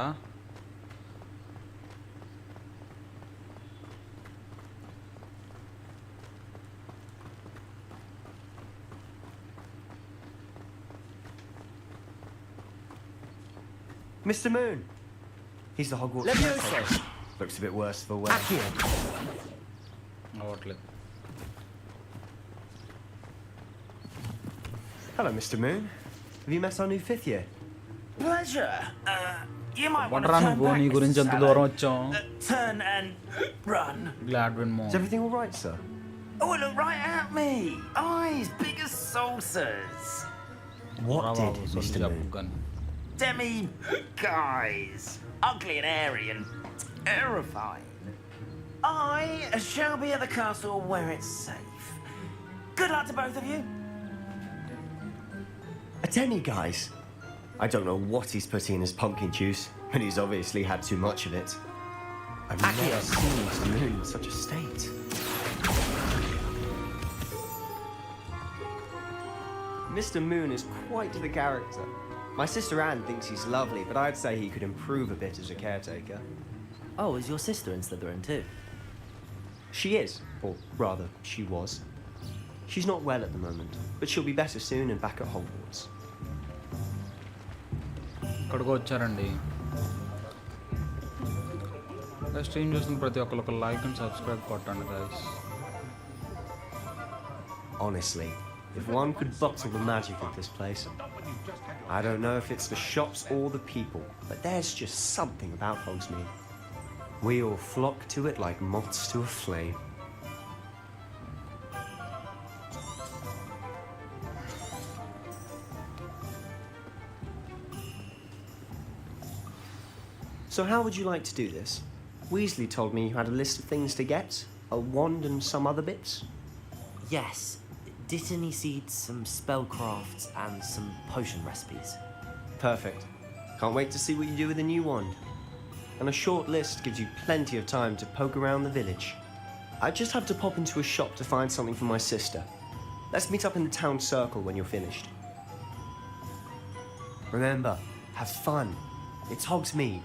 Mr. Moon! He's the Hogwarts express. Looks a bit worse for wear. అవ్వట్లేదు Hello, Mr. Moon. Have you met our new 5th year? Pleasure. You might want to Vadra turn నువ్వు back నీ this గురించి ఎంత దూరం వచ్చాం turn and run. Glad win మో Is everything all right, sir? Oh, look right at me. Eyes big as saucers. What did Mr. Moon? Demi guys. Ugly and hairy and terrifying. I shall be at the castle where it's safe. Good luck to both of you. A Denny, guys. I don't know what he's putting in his pumpkin juice, but he's obviously had too much of it. I've never seen Mr. Moon in such a state. Mr. Moon is quite the character. My sister Anne thinks he's lovely, but I'd say he could improve a bit as a caretaker. Oh, is your sister in Slytherin too? She is, or rather, she was. She's not well at the moment, but she'll be better soon and back at Hogwarts. ఇక్కడికి వచ్చారండి stream చూసిన ప్రతి ఒక్కరికి like and subscribe కొట్టండి guys Honestly, if one could bottle the magic of this place, I don't know if it's the shops or the people, but there's just something about Hogsmeade. We all flock to it like moths to a flame. So how would you like to do this? Weasley told me you had a list of things to get, a wand and some other bits. Yes. Dittany seeds, some spellcrafts, and some potion recipes. Perfect. Can't wait to see what you do with the new wand. And a short list gives you plenty of time to poke around the village. I just have to pop into a shop to find something for my sister. Let's meet up in the town circle when you're finished. Remember, have fun. It's Hogsmeade.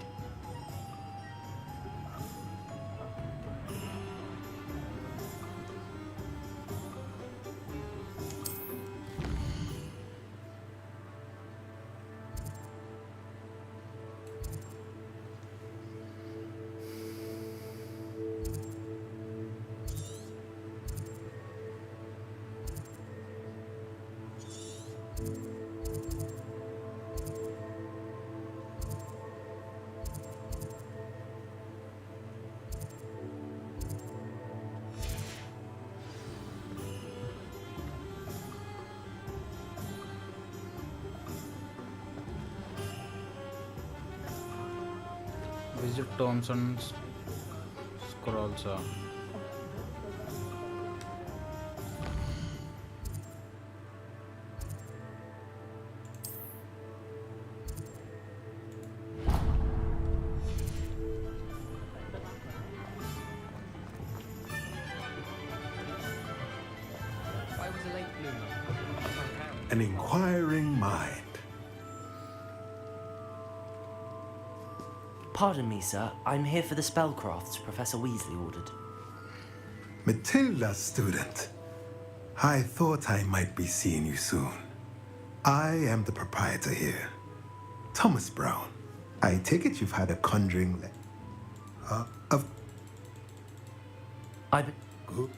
Visit Thompson's scrolls. an inquiring mind. Pardon me, sir. I'm here for the spellcrafts Professor Weasley ordered. Matilda, student. I thought I might be seeing you soon. I am the proprietor here, Thomas Brown. I take it you've had a conjuring of... Good.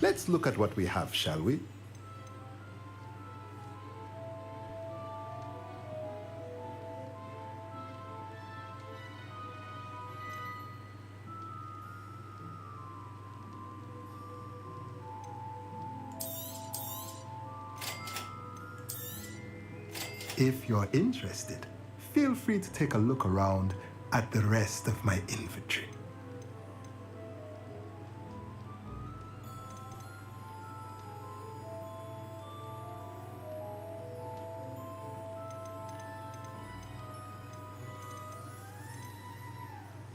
Let's look at what we have, shall we? If you're interested, feel free to take a look around at the rest of my inventory.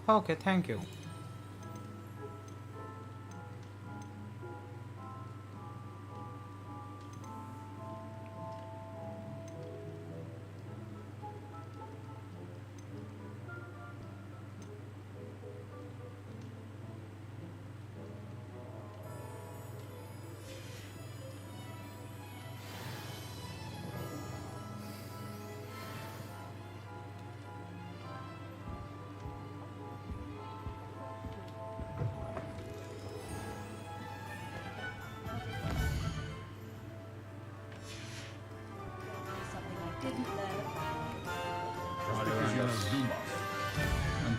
Okay, thank you.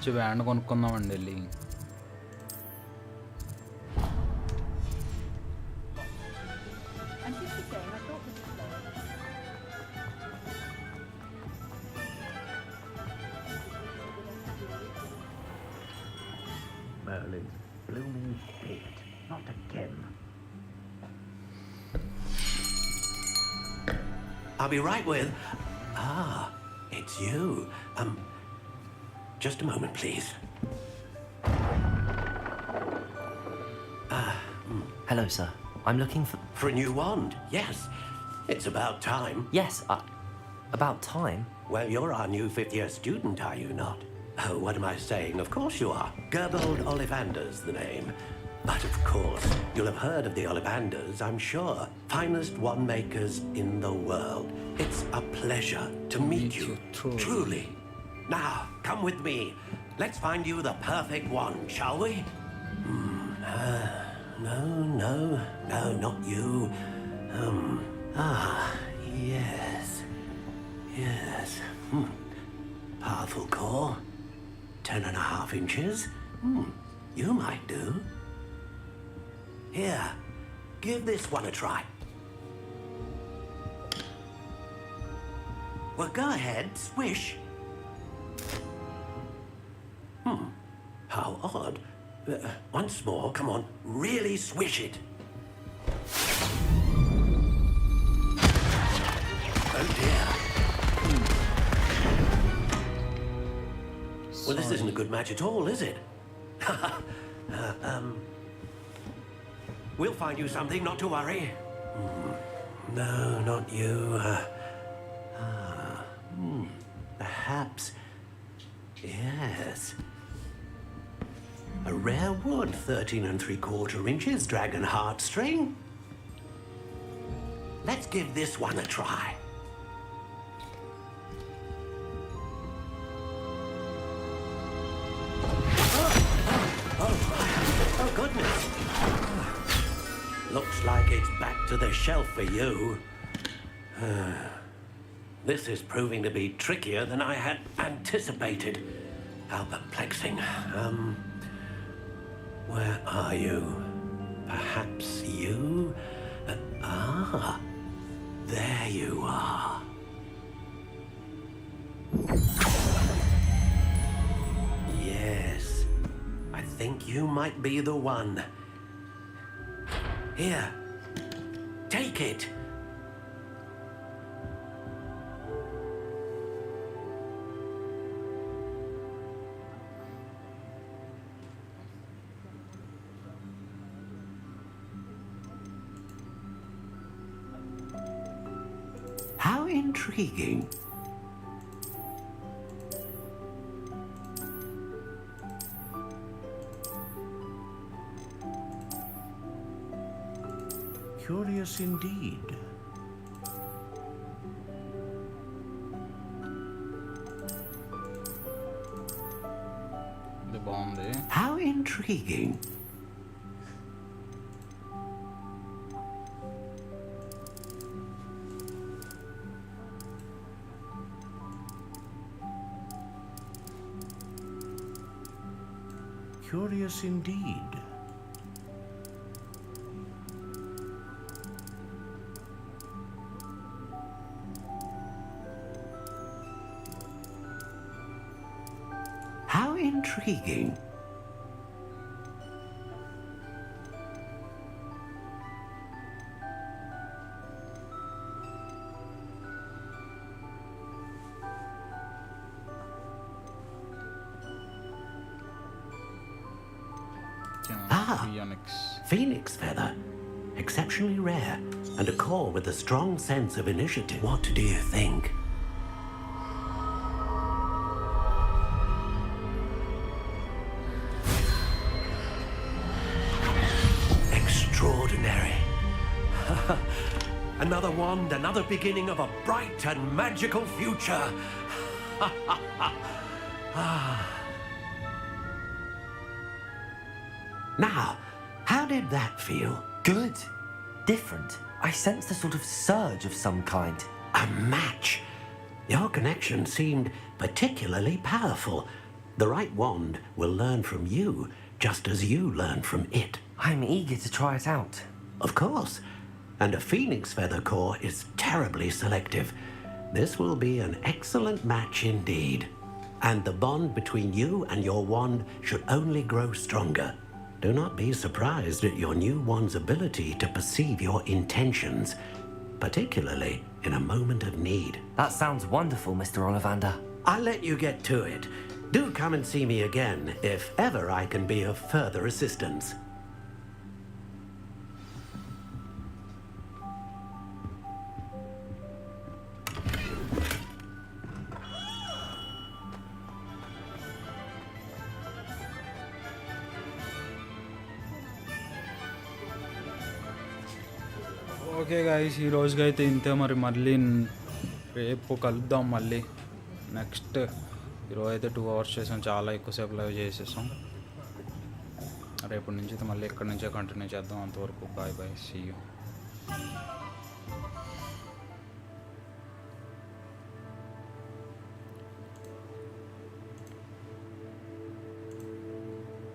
మంచి band కొనుక్కుందామండి వెళ్ళి. Merlin's blooming fate, not again. I'll be right with... Ah, it's you. Just a moment, please. Hello, sir. I'm looking for... For a new wand, yes. It's about time. Yes, about time? Well, you're our new fifth-year student, are you not? Oh, what am I saying? Of course you are. Gerbold Ollivander's the name. But of course, you'll have heard of the Ollivanders, I'm sure. Finest wand makers in the world. It's a pleasure to meet you, truly. Now, come with me. Let's find you the perfect wand, shall we? No, not you. Yes. Powerful core. 10.5 inches. You might do. Here, give this one a try. Well, go ahead, swish. How odd. Once more, come on, really swish it. Oh dear. Well, this isn't a good match at all, is it? We'll find you something, not to worry. No, not you. Perhaps... Yes. A rare wood, 13 3/4 inches, dragon heartstring. Let's give this one a try. Oh, goodness. Looks like it's back to the shelf for you. This is proving to be trickier than I had anticipated. How perplexing. Where are you? Perhaps you? There you are. Yes. I think you might be the one. Here. Take it. How intriguing. Curious indeed. The bomb there. How intriguing. Curious indeed. How intriguing. Phoenix feather. Exceptionally rare, and a core with a strong sense of initiative. What do you think? Extraordinary. Another wand, another beginning of a bright and magical future. Now, how did that feel? Good. Different. I sensed a sort of surge of some kind. A match. Your connection seemed particularly powerful. The right wand will learn from you, just as you learn from it. I'm eager to try it out. Of course. And a phoenix feather core is terribly selective. This will be an excellent match indeed. And the bond between you and your wand should only grow stronger. Do not be surprised at your new wand's ability to perceive your intentions, particularly in a moment of need. That sounds wonderful, Mr. Ollivander. I'll let you get to it. Do come and see me again if ever I can be of further assistance. Okay guys ఈ రోజుకి అయితే ఇంతే మరి మళ్ళీ రేపు కలుద్దాం మళ్ళీ next ఈరోజు అయితే 2 hours చేసాం చాలా ఎక్కువసేపు లైవ్ చేసేసాం రేపటి నుంచి అయితే మళ్ళీ ఇక్కడి నుంచే కంటిన్యూ చేద్దాం అంతవరకు బాయ్ బాయ్ సీ యూ